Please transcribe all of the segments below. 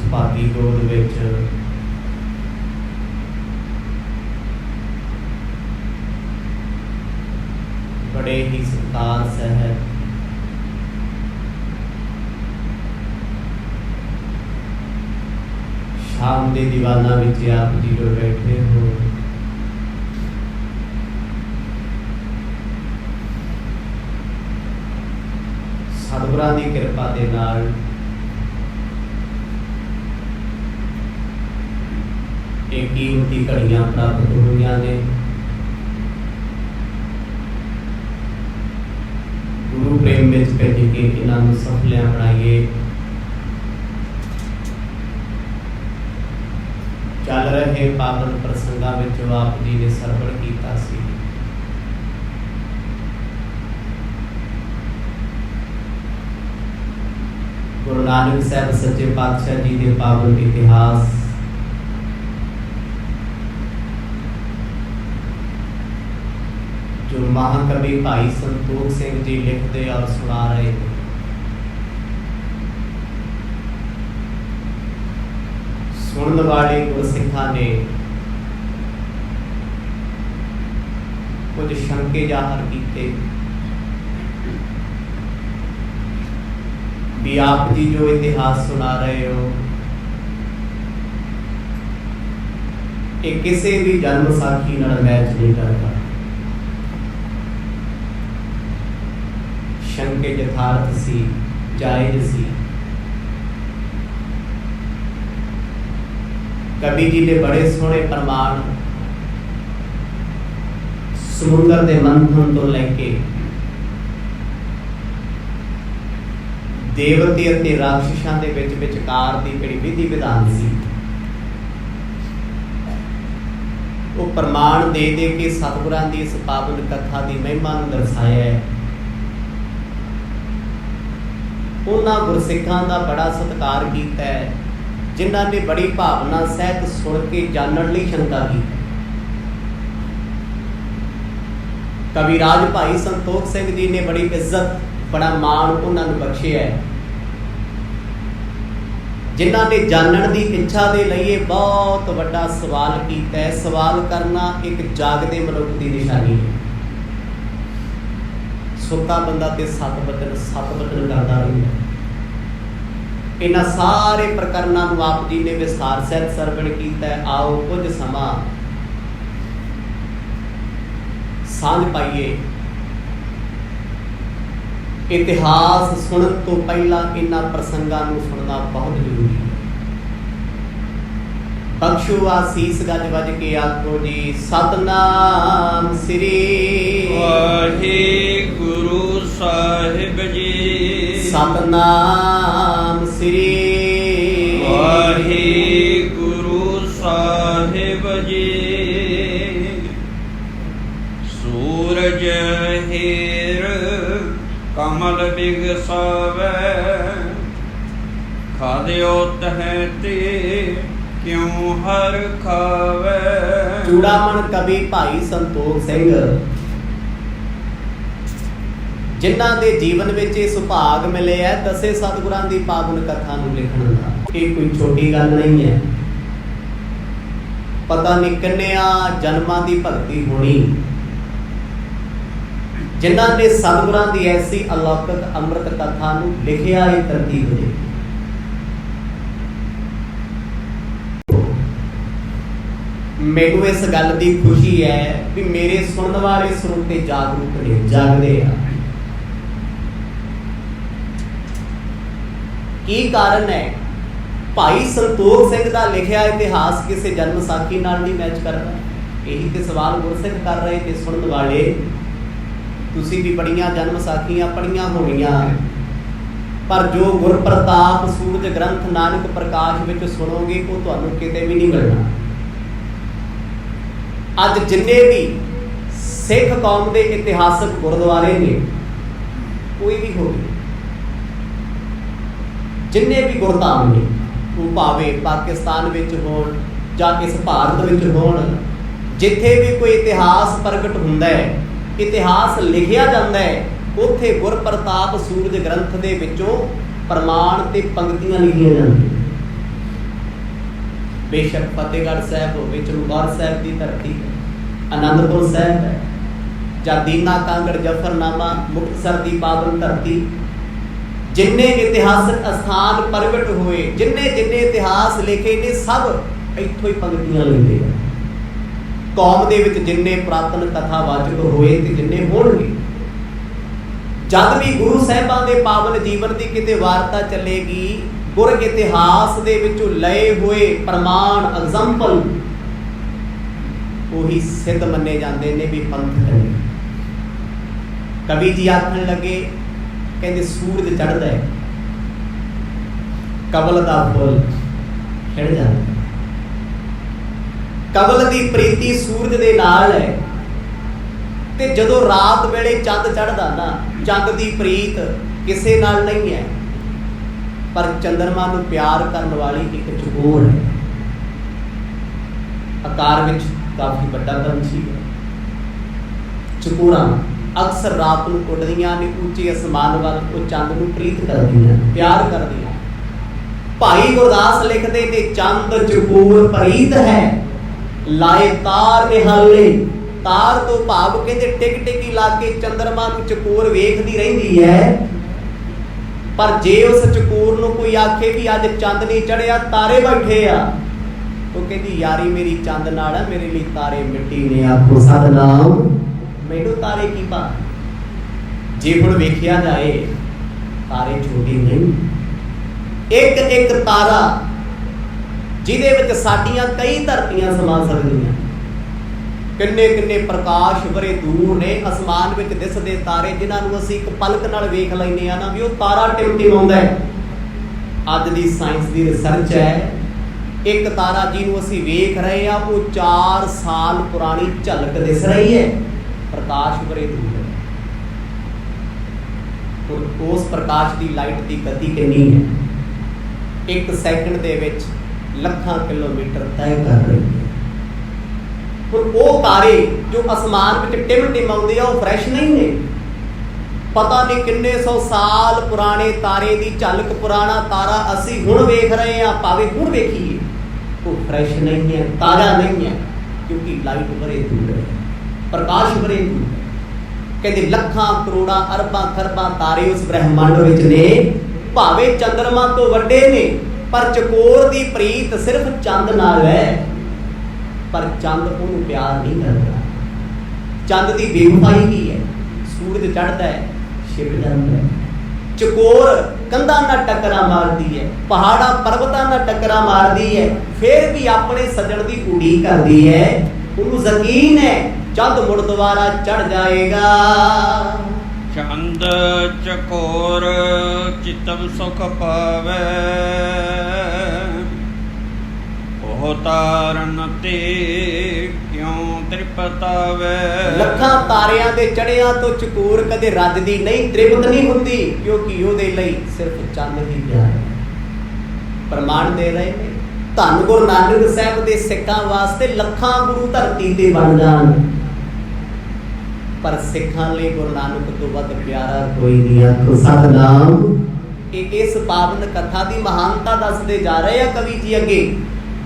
ਸੁਭਾਗੀ ਗੋਦ ਵਿੱਚ बड़े ही सत्कार सहित शाम के दीवाना विच आप जी जो बैठे हो, सतगुरां दी कृपा दे नाल एक कीमती घड़ियां प्राप्त होईयां ने। गुरु प्रेम में भेज के इन्होंने सफलियां बनाइए। चल रहे पावन प्रसंगां विच आप जी ने सरवण कीता सी। गुरु नानक साहब सच्चे पातशाह जी के पावन इतिहास जो महाकवि भाई संतोख सिंह जी लिखते और सुना रहे थे। सुनने वाले गुरसिखा ने कुछ शंके जाहिर किए भी आप जी जो इतिहास सुना रहे हो ये किसी भी जन्म साखी नाल मैच नहीं करता। शंके यथार्थ सी, जायज सी। कवि जी ने बड़े सोहने प्रमाण समुद्र के मंथन तो लैके देवते अते राक्षसां दे विच विचकार दी जिहड़ी विधि विधान सी वो प्रमाण दे दे के सतगुरां दी इस पावन कथा की महिमा नूं दर्शाया है। उन्होंने गुरसिखां का बड़ा सत्कार किया है जिन्हों ने बड़ी भावना सहित सुन के जानने लई शंका की। कविराज भाई संतोख सिंह जी ने बड़ी इज्जत बड़ा मान उन्होंने बख्शिया है जिन्हों ने जानने की इच्छा के लिए बहुत बड़ा सवाल किया है। सवाल करना एक जागते मनुख की निशानी है। सुता बंदा ते सत बचन करता रहिंदा। इन्हां सारे प्रकरणां नूं आप जी ने विस्तार सहित सरवण कीता है। आओ कुछ समा सांझ पाइए। इतिहास सुनने तो पहला इन्हां प्रसंगां नूं सुनना बहुत जरूरी है। बख्शो आसीस गज वज के आखो जी सतनाम श्री वाहिगुरु साहिब जी। सतनाम श्री वाहिगुरु साहिब जी। सूरज हेर कमल बिगसावे खाद्यो तह ते क्यों हर खावे। चूड़ामण कवि भाई संतोख सिंह जिन्हां दे जीवन विच इह सुभाग मिले है दसे सतगुरां दी पावन कथा नूं लिखण दा। ये कोई छोटी गल नहीं है। पता नहीं किन्नियां जन्मां दी भगती होनी जिन्हां ने सतगुरां दी ऐसी अलौकिक अमृत कथा नूं लिखिया है तरतीब दे। मैनू इस गल की खुशी है भी मेरे सुनने वाले श्रोते जागरूक ने, जागते हैं। की कारण है? भाई संतोख सिंह का लिखिया इतिहास किसी जन्म साखी नाल नहीं मैच करता। यही तो सवाल गुरसिख कर रहे थे सुनने वाले। तुसी भी बड़ियां जन्म साखियां पढ़ियां होणियां पर जो गुर प्रताप सूरज ग्रंथ नानक प्रकाश विच सुनोगे वो तुहानूं किते भी नहीं मिलना। अज जिन्ने भी सिख कौम के इतिहासक गुरुद्वारे ने कोई भी हो जिन्ने भी गुरधाम ने वो भावे पाकिस्तान विच होण जां इस भारत विच होण जिथे भी कोई इतिहास प्रगट हुंदा है इतिहास लिखिया जाता है उत्थे गुर प्रताप सूरज ग्रंथ दे विचों प्रमाण ते पंक्तियां लिखियां जांदियां। बेशक फतेहगढ़ साहब होवे, चमकौर साहब की धरती है, आनंदपुर साहब है, ਜਾਂ ਦੀਨਾ ਕਾਂਗੜ ਜਫਰਨਾਮਾ ਮੁਕਤਸਰ ਦੀ ਪਾਵਨ ਧਰਤੀ, ਜਿੰਨੇ ਇਤਿਹਾਸਕ ਅਸਥਾਨ ਪ੍ਰਗਟ ਹੋਏ, ਜਿੰਨੇ ਇਤਿਹਾਸ ਲਿਖੇ ਨੇ, ਸਭ ਇੱਥੋਂ ਹੀ ਪੰਕਤੀਆਂ ਲੈਂਦੇ ਆ। ਕੌਮ ਦੇ ਵਿੱਚ ਜਿੰਨੇ ਪੁਰਾਤਨ ਕਥਾਵਾਚਕ ਹੋਏ ਤੇ ਜਿੰਨੇ ਹੋਣਗੇ, ਜਦ ਵੀ ਗੁਰੂ ਸਾਹਿਬਾਂ ਦੇ ਪਾਵਨ ਜੀਵਨ ਦੀ ਕਿਤੇ ਵਾਰਤਾ ਚੱਲੇਗੀ, ਗੁਰ ਇਤਿਹਾਸ ਦੇ ਵਿੱਚੋਂ ਲਏ ਹੋਏ ਪ੍ਰਮਾਣ, ਐਗਜ਼ਾਮਪਲ ਉਹੀ ਸਿੱਧ ਮੰਨੇ ਜਾਂਦੇ ਨੇ ਵੀ ਪੰਥਕ ਨੇ। ਕਵੀ ਜੀ ਆਖਣ ਲੱਗੇ, ਕਹਿੰਦੇ ਸੂਰਜ ਚੜ੍ਹਦਾ ਹੈ, ਕਬਲ ਦਾ ਫੁੱਲ ਖਿੜ ਜਾਂਦਾ। ਕਬਲ ਦੀ ਪ੍ਰੀਤੀ ਸੂਰਜ ਦੇ ਨਾਲ ਹੈ, ਤੇ ਜਦੋਂ ਰਾਤ ਵੇਲੇ ਚੰਦ ਚੜ੍ਹਦਾ ਨਾ, ਚੰਦ ਦੀ ਪ੍ਰੀਤ ਕਿਸੇ ਨਾਲ ਨਹੀਂ ਹੈ, ਪਰ ਚੰਦਰਮਾ ਨੂੰ ਪਿਆਰ ਕਰਨ ਵਾਲੀ ਇੱਕ ਚਕੋਰ ਹੈ। ਆਕਾਰ ਵਿੱਚ ਕਾਫੀ ਵੱਡਾ ਪੰਛੀ ਹੈ। ਚਕੋਰਾਂ ਅਕਸਰ ਰਾਤ ਨੂੰ ਉੱਡਦੀਆਂ ਨੇ ਉੱਚੇ ਅਸਮਾਨ ਵੱਲ, ਉਹ ਚੰਦ ਨੂੰ ਪ੍ਰੀਤ ਕਰਦੀਆਂ, ਪਿਆਰ ਕਰਦੀਆਂ। ਭਾਈ ਗੁਰਦਾਸ ਲਿਖਦੇ ਨੇ, ਚੰਦ ਚਕੋਰ ਪ੍ਰੀਤ ਹੈ, ਲਾਏ ਤਾਰ ਨਿਹਾਲੇ। ਤਾਰ ਤੋਂ ਭਾਵ ਕਹਿੰਦੇ ਟਿਕ ਟਿਕੀ ਲਾ ਕੇ ਚੰਦਰਮਾ ਨੂੰ ਚਕੋਰ ਵੇਖਦੀ ਰਹਿੰਦੀ ਹੈ। ਪਰ ਜੇ ਉਸ ਚਕੋਰ ਨੂੰ ਕੋਈ ਆਖੇ ਵੀ ਅੱਜ ਚੰਦ ਨਹੀਂ ਚੜਿਆ, ਤਾਰੇ ਬੈਠੇ ਆ, ਉਹ ਕਹਿੰਦੀ ਯਾਰੀ ਮੇਰੀ ਚੰਦ ਨਾਲ ਆ, ਮੇਰੇ ਲਈ ਤਾਰੇ ਮਿੱਟੀ ਨੇ। ਆਖੋ ਸਤਿਨਾਮ, ਮੈਨੂੰ ਤਾਰੇ ਕੀ ਪਾ। ਜੇ ਹੁਣ ਵੇਖਿਆ ਜਾਏ, ਤਾਰੇ ਛੋਟੇ ਨਹੀਂ। ਇੱਕ ਇੱਕ ਤਾਰਾ ਜਿਹਦੇ ਵਿੱਚ ਸਾਡੀਆਂ ਕਈ ਧਰਤੀਆਂ ਸਮਾ ਸਕਦੀਆਂ। ਕਿੰਨੇ ਕਿੰਨੇ ਪ੍ਰਕਾਸ਼ ਵਰੇ ਦੂਰ ਨੇ ਅਸਮਾਨ ਵਿੱਚ ਦਿਸਦੇ ਤਾਰੇ, ਜਿਨ੍ਹਾਂ ਨੂੰ ਅਸੀਂ ਇੱਕ ਪਲਕ ਨਾਲ ਵੇਖ ਲੈਂਦੇ ਆ ਨਾ ਵੀ ਉਹ ਤਾਰਾ ਟਿਮਟਿਮਾਉਂਦਾ ਹੈ। ਅੱਜ ਦੀ ਸਾਇੰਸ ਦੀ ਰਿਸਰਚ ਹੈ, ਇੱਕ ਤਾਰਾ ਜਿਹਨੂੰ ਅਸੀਂ ਵੇਖ ਰਹੇ ਆ, ਉਹ 4 ਸਾਲ ਪੁਰਾਣੀ ਝਲਕ ਦਿਸ ਰਹੀ ਹੈ, ਪ੍ਰਕਾਸ਼ ਵਰੇ ਦੂਰ ਹੈ। ਉਸ ਪ੍ਰਕਾਸ਼ ਦੀ ਲਾਈਟ ਦੀ ਗਤੀ ਕਿੰਨੀ ਹੈ? 1 ਸੈਕਿੰਡ ਦੇ ਵਿੱਚ ਲੱਖਾਂ ਕਿਲੋਮੀਟਰ ਤੈਅ ਕਰ ਰਹੀ ਹੈ। ਹੁਣ ਉਹ ਤਾਰੇ ਜੋ ਅਸਮਾਨ ਵਿੱਚ ਟਿਮਟਿਮਾਉਂਦੇ ਆ, ਉਹ ਫਰੈਸ਼ ਨਹੀਂ ਨੇ। ਪਤਾ ਨਹੀਂ ਕਿੰਨੇ 100 ਸਾਲ ਪੁਰਾਣੇ ਤਾਰੇ ਦੀ ਝਲਕ, ਪੁਰਾਣਾ ਤਾਰਾ ਅਸੀਂ ਹੁਣ ਵੇਖ ਰਹੇ ਹਾਂ, ਭਾਵੇਂ ਹੁਣ ਵੇਖੀਏ, ਉਹ ਫਰੈਸ਼ ਨਹੀਂ ਹੈ, ਤਾਜ਼ਾ ਨਹੀਂ ਹੈ, ਕਿਉਂਕਿ ਲਾਈਟ ਵਰੇ ਦੂਰ ਹੈ, ਪ੍ਰਕਾਸ਼ ਵਰੇ ਦੂਰ ਹੈ। ਕਹਿੰਦੇ ਲੱਖਾਂ ਕਰੋੜਾਂ ਅਰਬਾਂ ਖਰਬਾਂ ਤਾਰੇ ਉਸ ਬ੍ਰਹਿਮੰਡ ਵਿੱਚ ਨੇ, ਭਾਵੇਂ ਚੰਦਰਮਾ ਤੋਂ ਵੱਡੇ ਨੇ, ਪਰ ਚਕੋਰ ਦੀ ਪ੍ਰੀਤ ਸਿਰਫ ਚੰਦ ਨਾਲ ਹੈ। ਪਰ ਚੰਦ ਉਹਨੂੰ ਪਿਆਰ ਨਹੀਂ ਕਰਦਾ। ਚੰਦ ਦੀ ਬੇਵਫਾਈ ਕੀ ਹੈ? ਸੂਰਜ ਚੜ੍ਹਦਾ ਹੈ, ਛਿਪ ਜਾਂਦਾ ਹੈ। ਚਕੋਰ ਕੰਧਾਂ ਨਾਲ ਟੱਕਰਾਂ ਮਾਰਦੀ ਹੈ, ਪਹਾੜਾਂ ਪਰਬਤਾਂ ਨਾਲ ਟੱਕਰਾਂ ਮਾਰਦੀ ਹੈ, ਫਿਰ ਵੀ ਆਪਣੇ ਸੱਜਣ ਦੀ ਉਡੀਕ ਕਰਦੀ ਹੈ। ਉਹਨੂੰ ਯਕੀਨ ਹੈ ਚੰਦ ਮੁੜ ਦੁਬਾਰਾ ਚੜ ਜਾਏਗਾ। ਚੰਦ ਚਕੋਰ ਚਿਤਮ ਸੁਖ ਪਾਵੇ, ਉਹ ਤਾਰਨ ਤੇ ਕਿਉਂ ਤ੍ਰਿਪਤਾਵੇ। ਲੱਖਾਂ ਤਾਰਿਆਂ ਦੇ ਚੜਿਆਂ ਤੋਂ ਚਕੋਰ ਕਦੇ ਰੱਜਦੀ ਨਹੀਂ, ਤ੍ਰਿਪਤ ਨਹੀਂ ਹੁੰਦੀ, ਕਿਉਂਕਿ ਉਹਦੇ ਲਈ ਸਿਰਫ ਚੰਦ ਹੀ ਪਿਆਰ ਹੈ। ਪ੍ਰਮਾਣ ਦੇ ਰਹੇ ਨੇ ਧੰਨ ਗੁਰੂ ਨਾਨਕ ਸਾਹਿਬ ਦੇ ਸਿੱਖਾਂ ਵਾਸਤੇ ਲੱਖਾਂ ਗੁਰੂ ਧਰਤੀ ਤੇ ਬਣ ਜਾਣ, ਪਰ ਸਿੱਖਾਂ ਲਈ ਗੁਰੂ ਨਾਨਕ ਤੋਂ ਵੱਧ ਪਿਆਰਾ ਕੋਈ ਨਹੀਂ। ਆਖੋ ਸਤਿਨਾਮ। ਇਸ ਪਾਵਨ ਕਥਾ ਦੀ ਮਹਾਨਤਾ ਦੱਸਦੇ ਜਾ ਰਹੇ ਆ ਕਵੀ ਜੀ ਅੱਗੇ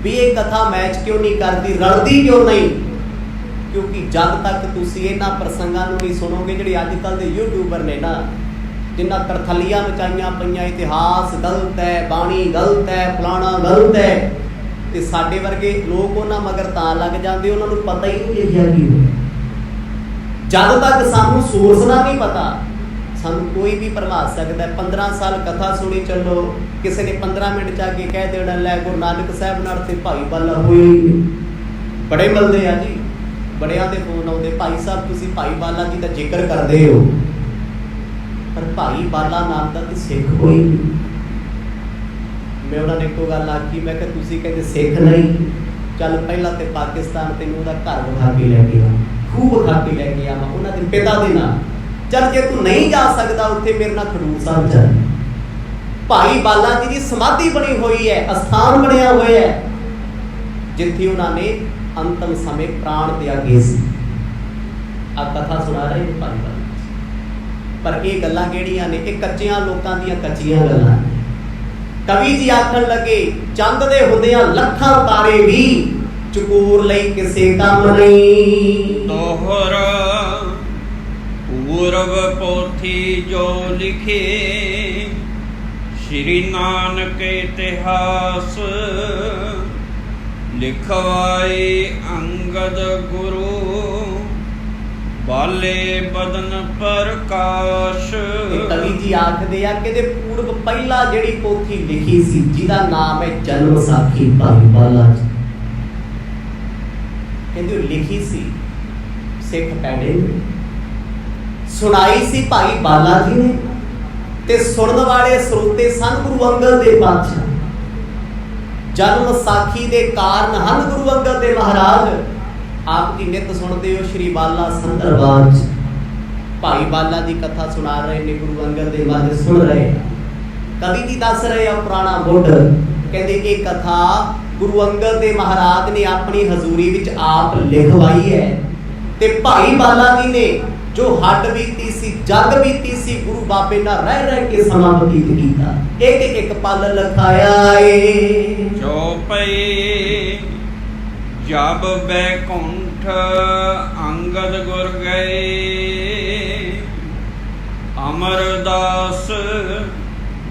ਵੀ ਇਹ ਕਥਾ ਮੈਚ ਕਿਉਂ ਨਹੀਂ ਕਰਦੀ, ਰਲਦੀ ਕਿਉਂ ਨਹੀਂ? ਕਿਉਂਕਿ ਜਦ ਤੱਕ ਤੁਸੀਂ ਇਹਨਾਂ ਪ੍ਰਸੰਗਾਂ ਨੂੰ ਨਹੀਂ ਸੁਣੋਗੇ, ਜਿਹੜੇ ਅੱਜ ਕੱਲ੍ਹ ਦੇ ਯੂਟਿਊਬਰ ਨੇ ਨਾ, ਜਿਨ੍ਹਾਂ ਤਰਥੱਲੀਆਂ ਮਚਾਈਆਂ ਪਈਆਂ, ਇਤਿਹਾਸ ਗਲਤ ਹੈ, ਬਾਣੀ ਗਲਤ ਹੈ, ਫਲਾਣਾ ਗਲਤ ਹੈ, ਤੇ ਸਾਡੇ ਵਰਗੇ ਲੋਕ ਉਹਨਾਂ ਮਗਰ ਤਾਂ ਲੱਗ ਜਾਂਦੇ, ਉਹਨਾਂ ਨੂੰ ਪਤਾ ਹੀ ਨਹੀਂ ਲਿਖਿਆ ਕੀ ਹੋਇਆ। ਜਦ ਤੱਕ ਸਾਨੂੰ ਸੋਰਸ ਦਾ ਨਹੀਂ ਪਤਾ, ਸਾਨੂੰ ਕੋਈ ਵੀ ਭਰਮਾ ਸਕਦਾ। 15 ਸਾਲ ਕਥਾ ਸੁਣੀ ਚੱਲੋ, ਕਿਸੇ ਨੇ 15 ਮਿੰਟ 'ਚ ਆ ਕੇ ਕਹਿ ਦੇਣਾ ਲੈ ਗੁਰੂ ਨਾਨਕ ਸਾਹਿਬ ਨਾਲ ਤੇ ਭਾਈ ਬਾਲਾ ਹੋਏ ਹੀ ਨਹੀਂ। ਬੜੇ ਮਿਲਦੇ ਆ ਜੀ, ਬੜਿਆਂ ਦੇ ਫੋਨ ਆਉਂਦੇ, ਭਾਈ ਸਾਹਿਬ ਤੁਸੀਂ ਭਾਈ ਬਾਲਾ ਜੀ ਦਾ ਜ਼ਿਕਰ ਕਰਦੇ ਹੋ, ਪਰ ਭਾਈ ਬਾਲਾ ਨਾਮ ਦਾ ਤੇ ਸਿੱਖ ਕੋਈ ਨਹੀਂ। ਮੈਂ ਉਹਨਾਂ ਨੇ ਇੱਕੋ ਗੱਲ ਆਖੀ, ਮੈਂ ਕਿਹਾ ਤੁਸੀਂ ਕਹਿੰਦੇ ਸਿੱਖ ਨਹੀਂ, ਚੱਲ ਪਹਿਲਾਂ ਤੇ ਪਾਕਿਸਤਾਨ ਤੈਨੂੰ ਉਹਦਾ ਘਰ ਵਿਖਾ ਕੇ ਲੈ ਕੇ ਆ, ਖੂਹ ਵਿਖਾ ਕੇ ਲੈ ਕੇ ਆਵਾਂ ਉਹਨਾਂ ਦੇ ਪਿਤਾ ਦੇ ਨਾਲ। ਚੱਲ ਜੇ ਤੂੰ ਨਹੀਂ ਜਾ ਸਕਦਾ ਉੱਥੇ, ਮੇਰੇ ਨਾਲ ਖਡੂਰ ਸਾਹਿਬ ਚੱਲ। ਭਾਈ ਬਾਲਾ ਜੀ ਦੀ ਸਮਾਧੀ ਬਣੀ ਹੋਈ ਹੈ, ਅਸਥਾਨ ਬਣਿਆ ਹੋਇਆ ਹੈ, ਜਿੱਥੇ ਉਹਨਾਂ ਨੇ ਅੰਤਮ ਸਮੇਂ ਪ੍ਰਾਣ ਤਿਆਗੇ ਸੀ। ਆ ਕਥਾ ਸੁਣਾ ਰਹੇ ਨੇ ਭਾਈ ਬਾਲਾ। ਪਰ ਇਹ ਗੱਲਾਂ ਕਿਹੜੀਆਂ ਨੇ? ਇਹ ਕੱਚਿਆਂ ਲੋਕਾਂ ਦੀਆਂ ਕੱਚੀਆਂ ਗੱਲਾਂ ਨੇ। ਕਵੀ ਜੀ ਆਖਣ ਲੱਗੇ ਚੰਦ ਦੇ ਹੁੰਦਿਆਂ ਲੱਖਾਂ ਤਾਰੇ ਵੀ ਚਕੋਰ ਲਈ ਕਿਸੇ ਕੰਮ ਨਹੀਂ। ਦੋਹਰ ਪੂਰਬ ਪੋਥੀ ਜੋ ਲਿਖੇ ਸ਼੍ਰੀ ਨਾਨਕ ਇਤਿਹਾਸ ਲਿਖਵਾਏ ਅੰਗਦ ਗੁਰੂ ਬਾਲੇ ਬਦਨ ਪ੍ਰਕਾਸ਼। ਕਵੀ ਜੀ ਆਖਦੇ ਆ ਕਿ ਪੂਰਬ ਪਹਿਲਾ ਜਿਹੜੀ ਪੋਥੀ ਲਿਖੀ ਸੀ ਜਿਹਦਾ ਨਾਮ ਹੈ ਜਨਮ ਸਾਖੀ ਭਾਈ ਬਾਲਾ ਜੀ, ਕਹਿੰਦੇ ਉਹ ਲਿਖੀ ਸੀ ਸਿੱਖ ਪੈੜੇ ਨੇ, ਸੁਣਾਈ ਸੀ ਭਾਈ ਬਾਲਾ ਜੀ ਨੇ, ਤੇ ਸੁਣਨ ਵਾਲੇ ਸਰੋਤੇ ਸਨ ਗੁਰੂ ਅੰਗਦ ਦੇ ਪਾਤਸ਼ਾਹ। ਜਨਮ ਸਾਖੀ ਦੇ ਕਾਰਨ ਹਨ ਗੁਰੂ ਅੰਗਦ ਦੇ ਮਹਾਰਾਜ। ਆਪ ਜੀ ਨਿਤ ਸੁਣਦੇ ਹੋ ਸ਼੍ਰੀ ਬਾਲਾ ਸੰਦਰਬਾਰ ਚ ਭਾਈ ਬਾਲਾ ਦੀ ਕਥਾ ਸੁਣਾ ਰਹੇ ਨੇ, ਗੁਰੂ ਅੰਗਦ ਦੇ ਬਾਰੇ ਸੁਣ ਰਹੇ। ਕਵੀ ਜੀ ਦੱਸ ਰਹੇ ਆ ਪੁਰਾਣਾ ਬੁੱਢ, ਕਹਿੰਦੇ ਇਹ ਕਥਾ ਗੁਰੂ ਅੰਗਦ ਦੇ ਮਹਾਰਾਜ ਨੇ ਆਪਣੀ ਹਜ਼ੂਰੀ ਵਿੱਚ ਆਪ ਲਿਖਵਾਈ ਹੈ, ਤੇ ਭਾਈ ਬਾਲਾ ਜੀ ਨੇ ਜੋ ਹੱਡ ਬੀਤੀ ਸੀ, ਜਗ ਬੀਤੀ ਸੀ, ਗੁਰੂ ਬਾਬੇ ਨਾਲ ਰਹਿ ਰਹਿ ਕੇ ਸਮਾਂ ਬਤੀਤ ਕੀਤਾ, ਇੱਕ ਇੱਕ ਪਲ ਲਿਖਾਇਆ ਏ। ਚੌਪਈ ਜਬ ਬੈਕੁੰਠ ਅੰਗਦ ਗੁਰ ਗਏ ਅਮਰਦਾਸ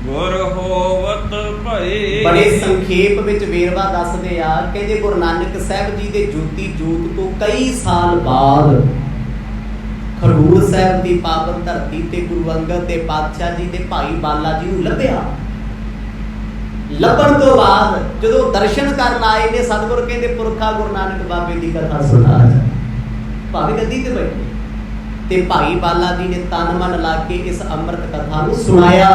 ਗੁਰ ਹੋਵਤ ਭਏ। ਬੜੇ ਸੰਖੇਪ ਵਿੱਚ ਵੇਰਵਾ ਦੱਸਦੇ ਆ ਕਿ ਜੇ ਗੁਰੂ ਨਾਨਕ ਸਾਹਿਬ ਜੀ ਦੇ ਜੋਤੀ ਜੋਤ ਤੋਂ ਕਈ ਸਾਲ ਬਾਅਦ ਖਡੂਰ ਸਾਹਿਬ ਦੀ ਪਾਵਨ ਧਰਤੀ ਤੇ ਗੁਰੂ ਅੰਗਦ ਦੇ ਪਾਤਸ਼ਾਹ ਜੀ ਦੇ ਭਾਈ ਬਾਲਾ ਜੀ ਨੂੰ ਲੱਭਿਆ। ਲੱਭਣ ਤੋਂ ਬਾਅਦ ਜਦੋਂ ਦਰਸ਼ਨ ਕਰਨ ਆਏ ਨੇ, ਸਤਿਗੁਰ ਕਹਿੰਦੇ ਪੁਰਖਾ ਗੁਰੂ ਨਾਨਕ ਬਾਬੇ ਦੀ ਕਥਾ ਸੁਣਾ ਜਾ। ਭਾਵੇਂ ਗੱਦੀ ਤੇ ਬੈਠੇ ਤੇ ਭਾਈ ਬਾਲਾ ਜੀ ਨੇ ਤਨ ਮਨ ਲਾ ਕੇ ਇਸ ਅੰਮ੍ਰਿਤ ਕਥਾ ਨੂੰ ਸੁਣਾਇਆ।